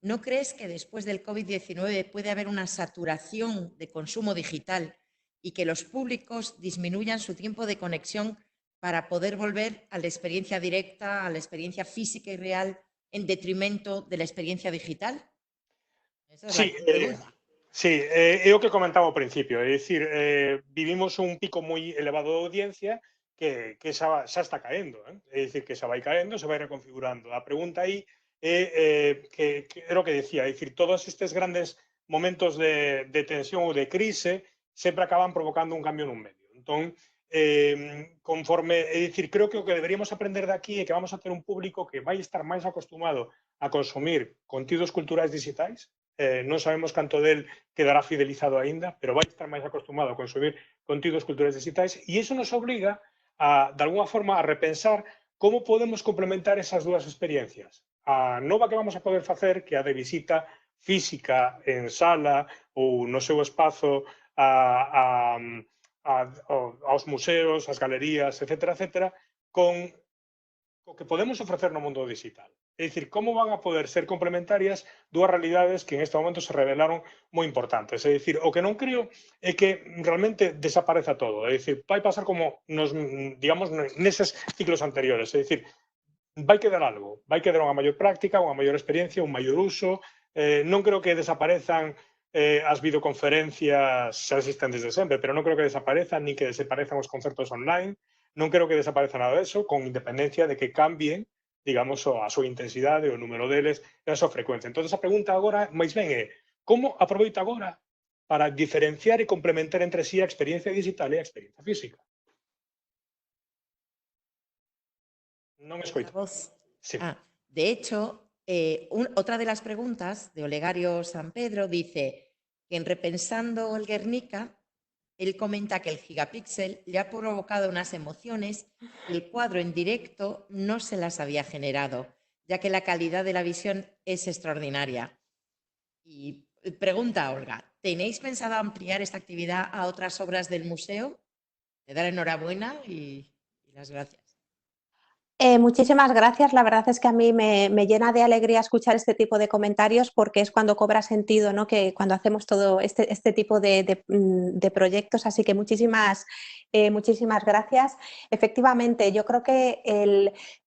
¿no crees que después del COVID-19 puede haber una saturación de consumo digital y que los públicos disminuyan su tiempo de conexión para poder volver a la experiencia directa, a la experiencia física y real, en detrimento de la experiencia digital? Esa es Sí, é o que comentaba ao principio, é dicir, vivimos un pico moi elevado de audiencia que xa está caendo, é dicir, que xa vai caendo, se vai reconfigurando. A pregunta aí é que era o que decía, é dicir, todos estes grandes momentos de tensión ou de crise sempre acaban provocando un cambio nun medio. Entón, conforme, é dicir, creo que o que deberíamos aprender de aquí é que vamos a ter un público que vai estar máis acostumado a consumir contidos culturais digitais. Non sabemos canto del quedará fidelizado aínda, pero vai estar máis acostumado a consumir contidos culturais digitais e iso nos obriga de alguna forma a repensar como podemos complementar esas dúas experiencias. a nova que vamos a poder facer, que a de visita física en sala ou no seu espazo aos museos, ás galerías, etcétera, etcétera, con o que podemos ofrecer no mundo digital. É dicir, como van a poder ser complementarias dúas realidades que en este momento se revelaron moi importantes. É dicir, o que non creo é que realmente desapareza todo. É dicir, vai pasar como nos, digamos, neses ciclos anteriores. É dicir, vai quedar algo, vai quedar unha maior práctica, unha maior experiencia, un maior uso. Non creo que desaparezan as videoconferencias, xa existen desde sempre, pero non creo que desaparezan ni que desaparezan os concertos online. Non creo que desapareza nada disso, con independencia de que cambien, digamos, a súa intensidade, o número deles e a súa frecuencia. Entón, a pregunta agora, máis ben, é como aproveita agora para diferenciar e complementar entre sí a experiencia digital e a experiencia física? Non escoito. Voz. Sí. De hecho, otra de las preguntas de Olegario San Pedro dice que en Repensando el Guernica, él comenta que el gigapíxel le ha provocado unas emociones que el cuadro en directo no se las había generado, ya que la calidad de la visión es extraordinaria. Y pregunta a Olga, ¿tenéis pensado ampliar esta actividad a otras obras del museo? Te dar enhorabuena y las gracias. Muchísimas gracias. La verdad es que a mí me llena de alegría escuchar este tipo de comentarios porque es cuando cobra sentido, ¿no? Que cuando hacemos todo este tipo de proyectos. Así que muchísimas gracias. Efectivamente, yo creo que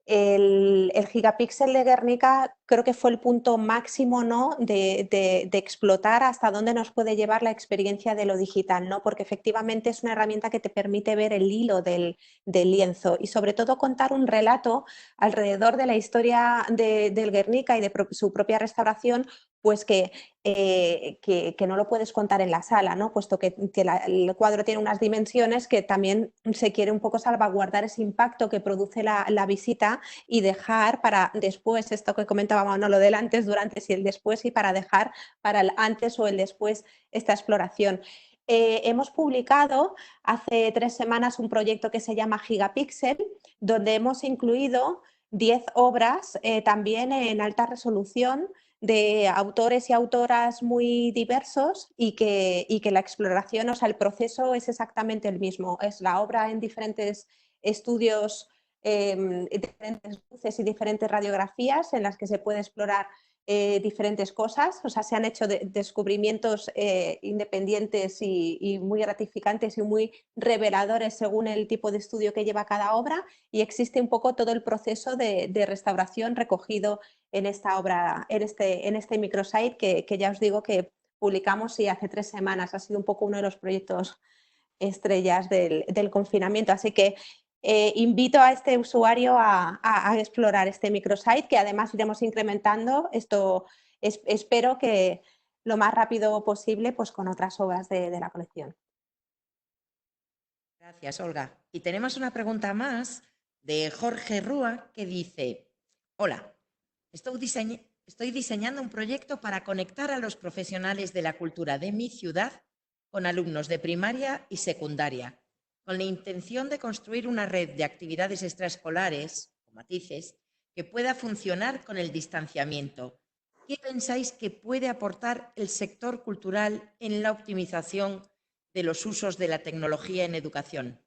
el gigapíxel de Guernica creo que fue el punto máximo, ¿no? de explotar hasta dónde nos puede llevar la experiencia de lo digital, ¿no? Porque efectivamente es una herramienta que te permite ver el hilo del lienzo y sobre todo contar un relato alrededor de la historia del Guernica y de su propia restauración, pues que no lo puedes contar en la sala, ¿no? Puesto que el cuadro tiene unas dimensiones que también se quiere un poco salvaguardar ese impacto que produce la visita y dejar para después, esto que comentábamos, ¿no? Lo del antes, durante y el después, y para dejar para el antes o el después esta exploración. Hemos publicado hace 3 semanas un proyecto que se llama Gigapíxel, donde hemos incluido 10 obras también en alta resolución de autores y autoras muy diversos y que la exploración, o sea, el proceso es exactamente el mismo. Es la obra en diferentes estudios, diferentes luces y diferentes radiografías en las que se puede explorar diferentes cosas. O sea, se han hecho descubrimientos independientes y muy gratificantes y muy reveladores según el tipo de estudio que lleva cada obra, y existe un poco todo el proceso de restauración recogido en esta obra, en este microsite que ya os digo que publicamos y hace 3 semanas. Ha sido un poco uno de los proyectos estrellas del confinamiento. Así que invito a este usuario a explorar este microsite, que además iremos incrementando. Esto espero que lo más rápido posible, pues con otras obras de la colección. Gracias, Olga. Y tenemos una pregunta más de Jorge Rúa que dice: hola, estoy diseñando un proyecto para conectar a los profesionales de la cultura de mi ciudad con alumnos de primaria y secundaria, con la intención de construir una red de actividades extraescolares o matices que pueda funcionar con el distanciamiento. ¿Qué pensáis que puede aportar el sector cultural en la optimización de los usos de la tecnología en educación?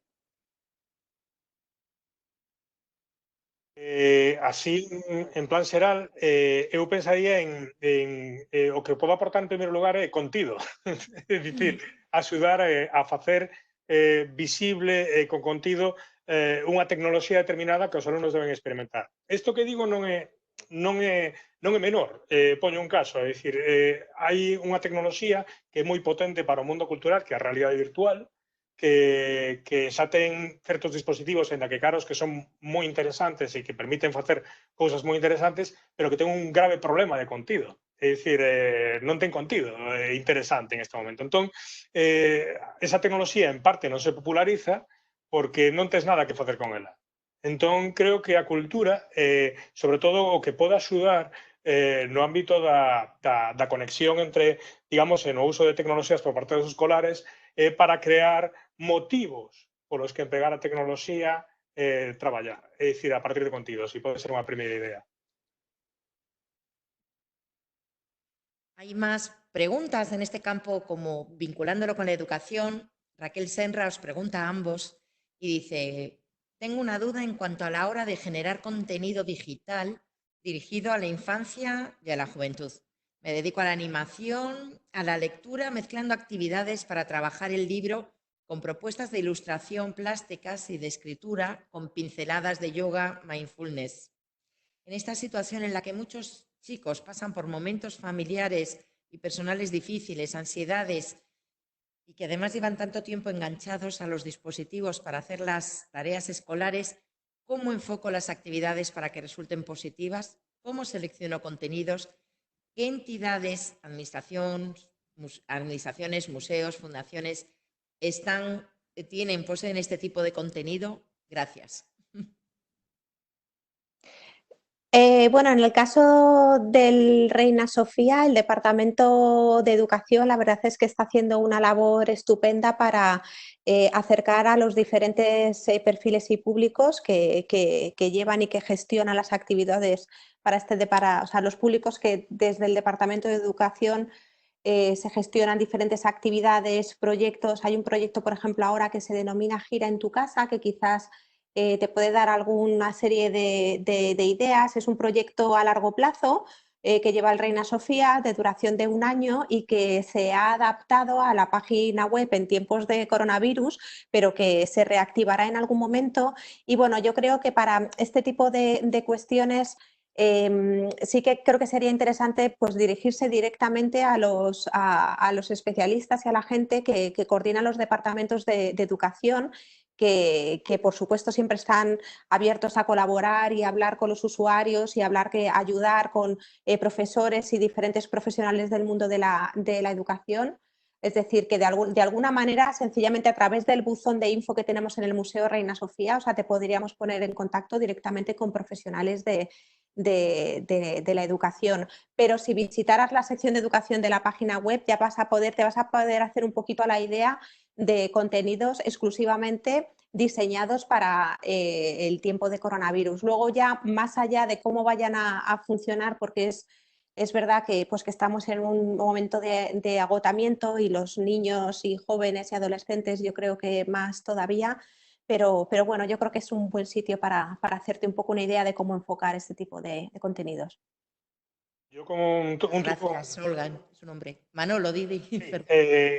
Así, en plan xeral, eu pensaría en o que podo aportar en primeiro lugar é contido. É dicir, axudar a facer visible con contido unha tecnoloxía determinada que os alumnos deben experimentar. Isto que digo non é menor. Poño un caso, é dicir, hai unha tecnoloxía que é moi potente para o mundo cultural, que é a realidade virtual, que xa ten certos dispositivos en la que caros que son moi interesantes e que permiten facer cousas moi interesantes, pero que ten un grave problema de contido. É dicir, non ten contido interesante en este momento. Entón, esa tecnoloxía en parte non se populariza porque non tes nada que facer con ela. Entón, creo que a cultura, sobre todo o que pode axudar no ámbito da conexión entre, digamos, no uso de tecnoloxías por parte dos escolares, para crear motivos polos que empregar a tecnoloxía traballar. É dicir, a partir de contidos, e pode ser unha primeira idea. Hay más preguntas en este campo, como vinculándolo con la educación. Raquel Senra os pregunta a ambos y dice: tengo una duda en cuanto a la hora de generar contenido digital dirigido a la infancia y a la juventud. Me dedico a la animación, a la lectura, mezclando actividades para trabajar el libro con propuestas de ilustración, plásticas y de escritura, con pinceladas de yoga, mindfulness. En esta situación en la que muchos chicos pasan por momentos familiares y personales difíciles, ansiedades, y que además llevan tanto tiempo enganchados a los dispositivos para hacer las tareas escolares, ¿cómo enfoco las actividades para que resulten positivas? ¿Cómo selecciono contenidos? ¿Qué entidades, administraciones, museos, fundaciones poseen este tipo de contenido? Gracias. Bueno, en el caso del Reina Sofía, el Departamento de Educación, la verdad es que está haciendo una labor estupenda para acercar a los diferentes perfiles y públicos que llevan y que gestionan las actividades o sea, los públicos que desde el Departamento de Educación se gestionan diferentes actividades, proyectos. Hay un proyecto, por ejemplo, ahora que se denomina Gira en tu casa, que quizás te puede dar alguna serie de ideas. Es un proyecto a largo plazo que lleva el Reina Sofía, de duración de 1 año, y que se ha adaptado a la página web en tiempos de coronavirus, pero que se reactivará en algún momento. Y bueno, yo creo que para este tipo de cuestiones sí que creo que sería interesante pues, dirigirse directamente a los especialistas y a la gente que coordina los departamentos de educación, que por supuesto siempre están abiertos a colaborar y hablar con los usuarios y ayudar con profesores y diferentes profesionales del mundo de la educación. Es decir, que de alguna manera, sencillamente a través del buzón de info que tenemos en el Museo Reina Sofía, o sea, te podríamos poner en contacto directamente con profesionales de la educación. Pero si visitaras la sección de educación de la página web, te vas a poder hacer un poquito a la idea de contenidos exclusivamente diseñados para el tiempo de coronavirus. Luego ya, más allá de cómo vayan a funcionar, porque es verdad que, pues, que estamos en un momento de agotamiento, y los niños y jóvenes y adolescentes yo creo que más todavía, pero bueno, yo creo que es un buen sitio para hacerte un poco una idea de cómo enfocar este tipo de contenidos. Yo como un truco... Gracias, Olga, su nombre. Manolo, Didi. Sí,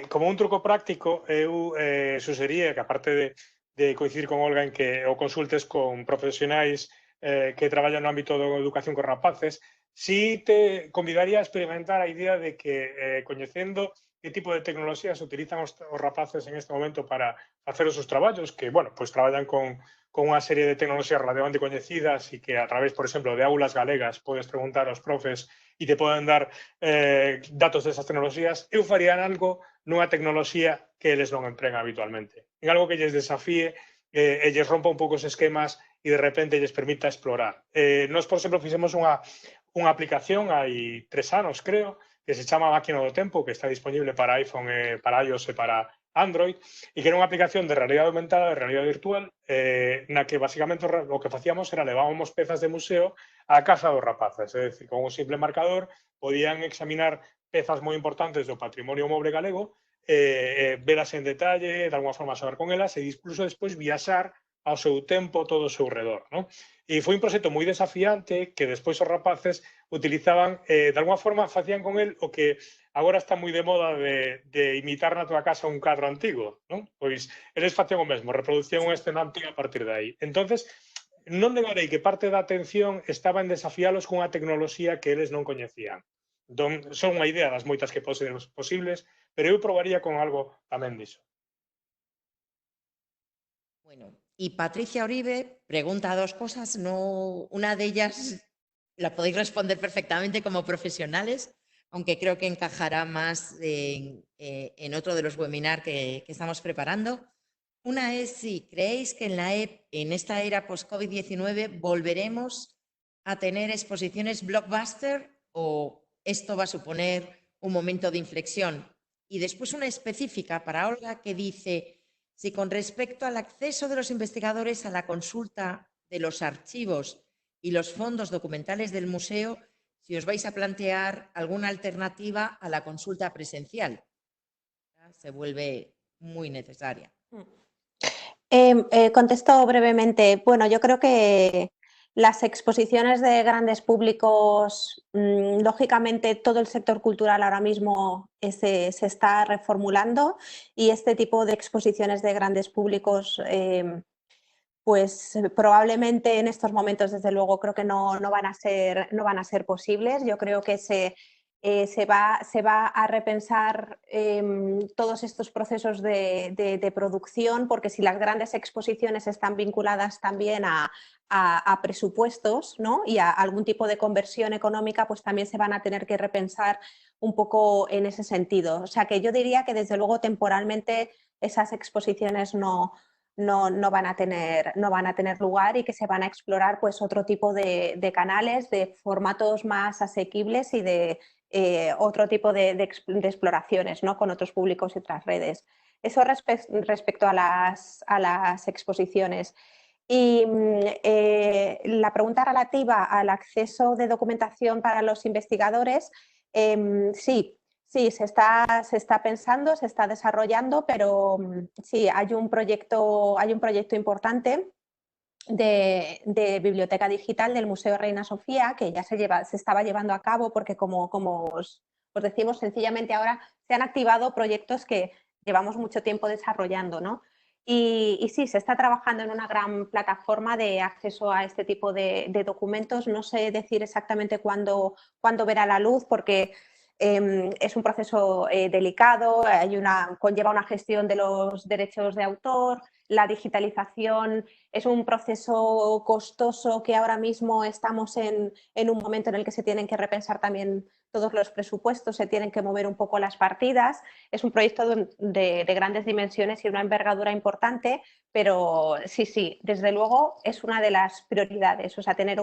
como un truco práctico, eu suxería que, aparte de coincidir con Olga en que o consultes con profesionais que traballan no ámbito da educación con rapaces, sí te convidaría a experimentar a idea de que, coñecendo que tipo de tecnoloxías utilizan os rapaces en este momento para facer os seus traballos, que, bueno, pues traballan con unha serie de tecnoloxías relativamente coñecidas e que a través, por exemplo, de aulas galegas podes preguntar aos profes e te poden dar datos desas tecnoloxías. Eu faría algo nunha tecnoloxía que eles non empregan habitualmente, en algo que lles desafíe e lles rompa un pouco os esquemas e de repente lles permita explorar. Nós, por exemplo, fixemos unha aplicación hai 3 anos, creo, que se chama Máquina do Tempo, que está disponible para iPhone, para iOS e para Android, e que era unha aplicación de realidade aumentada, de realidade virtual, na que basicamente o que facíamos era levábamos pezas de museo á casa dos rapaces, é dicir, con un simple marcador podían examinar pezas moi importantes do patrimonio moble galego, velas en detalle, de alguma forma saber con elas, e incluso despois viaxar ao seu tempo todo o seu redor, non? E foi un proxecto moi desafiante que despois os rapaces utilizaban, de alguma forma facían con el o que agora está moi de moda de imitar na tua casa un cadro antigo, non? Pois eles facían o mesmo, reproducían unha escena antiga a partir de aí. Entonces, non negarei que parte da atención estaba en desafialos cunha tecnoloxía que eles non coñecían. Entón, son unha idea das moitas que poden ser posibles, pero eu probaría con algo tamén diso. Bueno, y Patricia Oribe pregunta 2 cosas. No, una de ellas la podéis responder perfectamente como profesionales, aunque creo que encajará más en otro de los webinars que estamos preparando. Una es si creéis que en esta era post-COVID-19 volveremos a tener exposiciones blockbuster o esto va a suponer un momento de inflexión. Y después una específica para Olga que dice si con respecto al acceso de los investigadores a la consulta de los archivos y los fondos documentales del museo, si os vais a plantear alguna alternativa a la consulta presencial. Se vuelve muy necesaria. Contesto brevemente. Bueno, yo creo que las exposiciones de grandes públicos, lógicamente todo el sector cultural ahora mismo se está reformulando y este tipo de exposiciones de grandes públicos pues probablemente en estos momentos, desde luego, creo que no van a ser posibles. Yo creo que se va a repensar todos estos procesos de producción, porque si las grandes exposiciones están vinculadas también a presupuestos, ¿no? Y a algún tipo de conversión económica, pues también se van a tener que repensar un poco en ese sentido. O sea que yo diría que desde luego temporalmente esas exposiciones no van a tener lugar y que se van a explorar pues otro tipo de canales, de formatos más asequibles y de otro tipo de exploraciones, ¿no? Con otros públicos y otras redes. Eso respecto a las exposiciones. Y la pregunta relativa al acceso de documentación para los investigadores, sí, se está pensando, se está desarrollando, pero sí, hay un proyecto importante de biblioteca digital del Museo Reina Sofía que ya se estaba llevando a cabo porque como os decimos, sencillamente ahora se han activado proyectos que llevamos mucho tiempo desarrollando, ¿no? Y sí, se está trabajando en una gran plataforma de acceso a este tipo de documentos. No sé decir exactamente cuándo verá la luz porque es un proceso delicado, conlleva una gestión de los derechos de autor, la digitalización es un proceso costoso que ahora mismo estamos en un momento en el que se tienen que repensar también todos los presupuestos, se tienen que mover un poco las partidas. Es un proyecto de grandes dimensiones y una envergadura importante, pero sí, desde luego es una de las prioridades, o sea, tener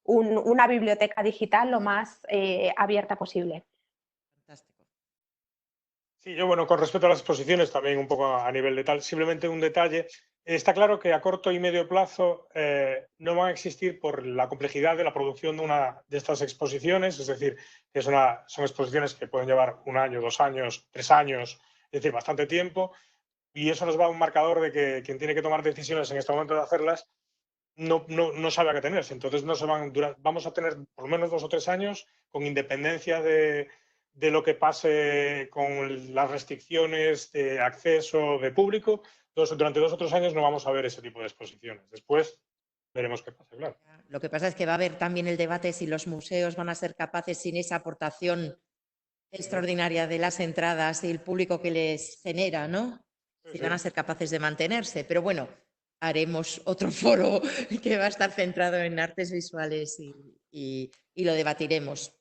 una biblioteca digital lo más abierta posible. Fantástico. Sí, yo, bueno, con respecto a las exposiciones, también un poco a nivel de tal, simplemente un detalle. Está claro que a corto y medio plazo no van a existir por la complejidad de la producción de una de estas exposiciones, es decir, que son exposiciones que pueden llevar 1 año, 2 años, 3 años, es decir, bastante tiempo, y eso nos va a un marcador de que quien tiene que tomar decisiones en este momento de hacerlas no sabe a qué tenerse. Entonces vamos a tener por lo menos 2 o 3 años con independencia de lo que pase con las restricciones de acceso de público. Durante 2 o 3 años no vamos a ver ese tipo de exposiciones. Después veremos qué pasa, claro. Lo que pasa es que va a haber también el debate si los museos van a ser capaces, sin esa aportación extraordinaria de las entradas y el público que les genera, ¿no? Si van a ser capaces de mantenerse. Pero bueno, haremos otro foro que va a estar centrado en artes visuales y lo debatiremos.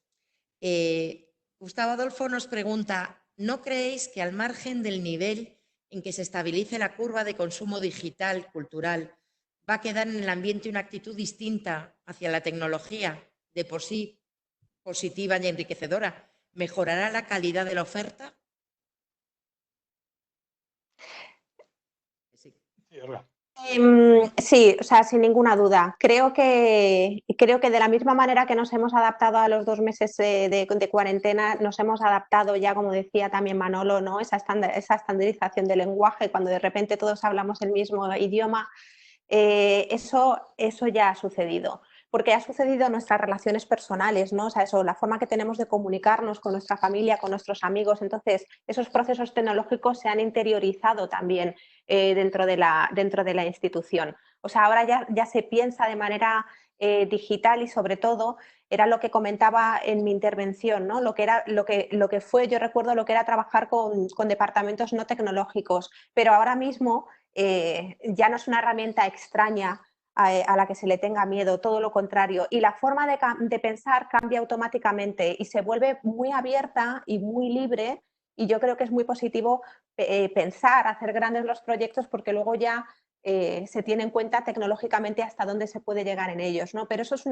Gustavo Adolfo nos pregunta, ¿no creéis que al margen del nivel en que se estabilice la curva de consumo digital, cultural, va a quedar en el ambiente una actitud distinta hacia la tecnología, de por sí positiva y enriquecedora? ¿Mejorará la calidad de la oferta? Sí. Sí, o sea, sin ninguna duda. Creo que de la misma manera que nos hemos adaptado a los 2 meses de cuarentena, nos hemos adaptado ya, como decía también Manolo, ¿no? Esa estandarización del lenguaje, cuando de repente todos hablamos el mismo idioma, eso ya ha sucedido. Porque ha sucedido en nuestras relaciones personales, ¿no? O sea, la forma que tenemos de comunicarnos con nuestra familia, con nuestros amigos. Entonces, esos procesos tecnológicos se han interiorizado también dentro de la institución. O sea, ahora ya se piensa de manera digital y sobre todo era lo que comentaba en mi intervención, ¿no? Lo que fue, yo recuerdo lo que era trabajar con departamentos no tecnológicos, pero ahora mismo ya no es una herramienta extraña a la que se le tenga miedo, todo lo contrario. Y la forma de pensar cambia automáticamente y se vuelve muy abierta y muy libre, y yo creo que es muy positivo pensar, hacer grandes los proyectos porque luego ya se tiene en cuenta tecnológicamente hasta dónde se puede llegar en ellos, ¿no? Pero eso es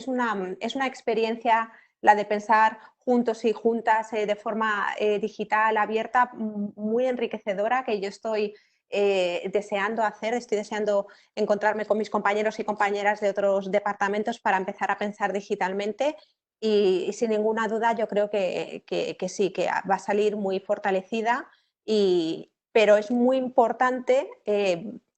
una experiencia, la de pensar juntos y juntas de forma digital, abierta, muy enriquecedora, que yo estoy deseando hacer, estoy deseando encontrarme con mis compañeros y compañeras de otros departamentos para empezar a pensar digitalmente y sin ninguna duda yo creo que sí, que va a salir muy fortalecida, pero es muy importante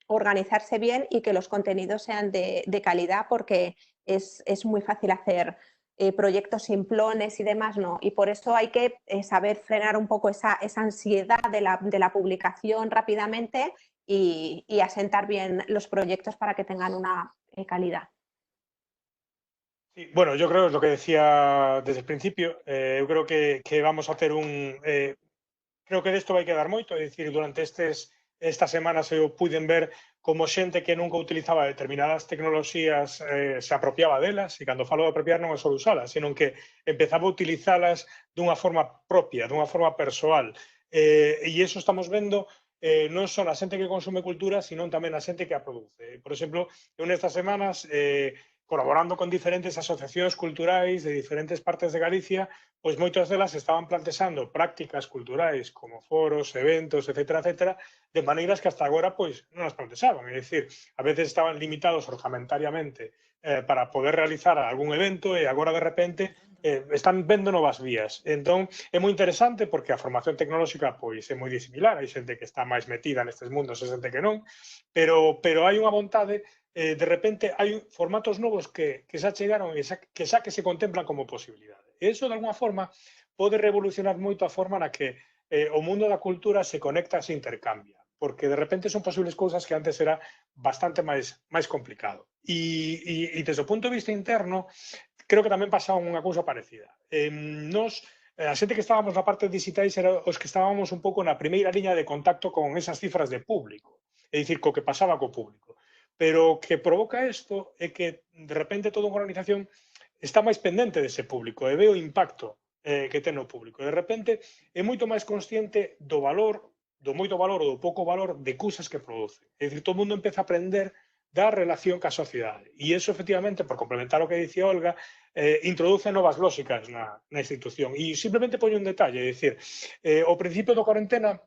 organizarse bien y que los contenidos sean de calidad, porque es muy fácil hacer proyectos simplones y demás, no. Y por eso hay que saber frenar un poco esa ansiedad de la publicación rápidamente y asentar bien los proyectos para que tengan una calidad. Sí, bueno, yo creo, es lo que decía desde el principio, eu creo que vamos a ter creo que desto vai quedar moito, é dicir, durante estas semanas eu puiden ver como xente que nunca utilizaba determinadas tecnoloxías se apropiaba delas, e cando falo de apropiar non é só usalas, senón que empezaba a utilizalas dunha forma propia, dunha forma persoal. E iso estamos vendo non só na xente que consume cultura, sino tamén na xente que a produce. Por exemplo, eu nestas semanas colaborando con diferentes asociacións culturais de diferentes partes de Galicia, pois moitas delas estaban plantexando prácticas culturais como foros, eventos, etcétera, etcétera, de maneiras que hasta agora pois non as plantexaban. É dicir, a veces estaban limitados orzamentariamente para poder realizar algún evento e agora de repente están vendo novas vías. Entón, é moi interesante porque a formación tecnolóxica pois é moi disimilar, hai xente que está máis metida nestes mundos e xente que non, pero hai unha vontade de repente hai formatos novos que xa chegaron e que xa que se contemplan como posibilidade. E iso, de alguna forma, pode revolucionar moito a forma na que o mundo da cultura se conecta e se intercambia, porque de repente son posibles cousas que antes era bastante máis complicado. E desde o punto de vista interno, creo que tamén pasaba unha cousa parecida. A xente que estábamos na parte digitais era os que estábamos un pouco na primeira liña de contacto con esas cifras de público, é dicir, co que pasaba co público. Pero o que provoca isto é que de repente toda unha organización está máis pendente dese público e ve o impacto que ten o público. De repente é moito máis consciente do valor, do moito valor ou do pouco valor de cousas que produce. É dicir, todo o mundo empeza a aprender da relación ca sociedade. E iso, efectivamente, por complementar o que dicía Olga, introduce novas lógicas na institución. E simplemente poño un detalle, é dicir, ao principio da cuarentena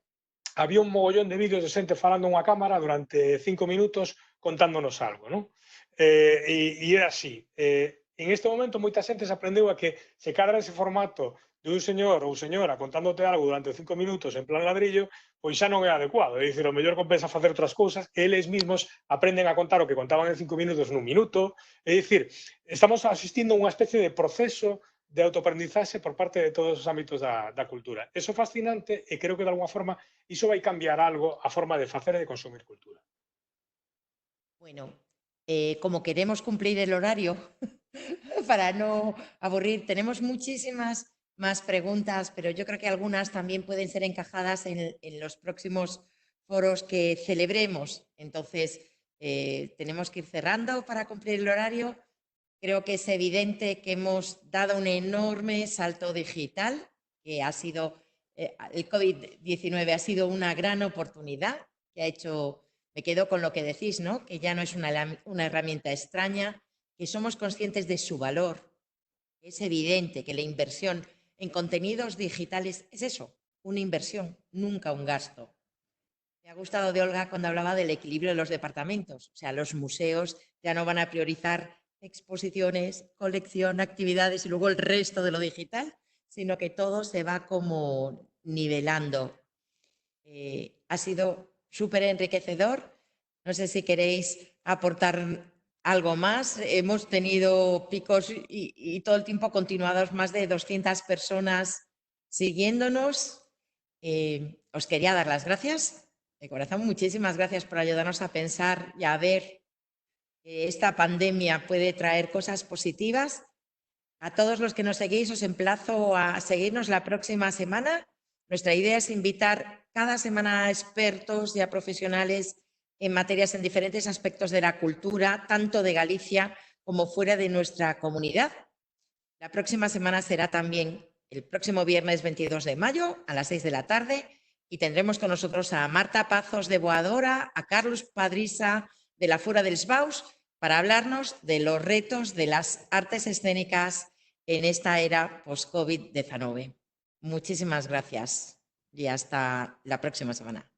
había un mogollón de vídeos de xente falando unha cámara durante 5 minutos contándonos algo, non? E era así. En este momento moita xente se aprendeu a que se cadra ese formato de un señor ou señora contándote algo durante 5 minutos en plan ladrillo, pois xa non é adecuado. É dicir, o mellor compensa facer outras cousas, eles mesmos aprenden a contar o que contaban en 5 minutos nun minuto. É dicir, estamos asistindo a unha especie de proceso de autoaprendizaxe por parte de todos os ámbitos da cultura. Eso é fascinante e creo que de alguna forma iso vai cambiar algo a forma de facer e de consumir cultura. Bueno, como queremos cumplir el horario, para no aburrir, tenemos muchísimas más preguntas, pero yo creo que algunas también pueden ser encajadas en los próximos foros que celebremos. Entonces, tenemos que ir cerrando para cumplir el horario. Creo que es evidente que hemos dado un enorme salto digital, que ha sido, el COVID-19 ha sido una gran oportunidad, que ha hecho, me quedo con lo que decís, ¿no? Que ya no es una herramienta extraña, que somos conscientes de su valor. Es evidente que la inversión en contenidos digitales es eso, una inversión, nunca un gasto. Me ha gustado de Olga cuando hablaba del equilibrio de los departamentos. O sea, los museos ya no van a priorizar exposiciones, colección, actividades y luego el resto de lo digital, sino que todo se va como nivelando. Ha sido súper enriquecedor. No sé si queréis aportar algo más. Hemos tenido picos y todo el tiempo continuados, más de 200 personas siguiéndonos. Os quería dar las gracias. De corazón, muchísimas gracias por ayudarnos a pensar y a ver que esta pandemia puede traer cosas positivas. A todos los que nos seguís, os emplazo a seguirnos la próxima semana. Nuestra idea es invitar cada semana a expertos y a profesionales en materias en diferentes aspectos de la cultura, tanto de Galicia como fuera de nuestra comunidad. La próxima semana será también el próximo viernes 22 de mayo a las 6 de la tarde. Y tendremos con nosotros a Marta Pazos de Boadora, a Carlos Padrisa de la Fura dels Baus, para hablarnos de los retos de las artes escénicas en esta era post-COVID-19. Muchísimas gracias y hasta la próxima semana.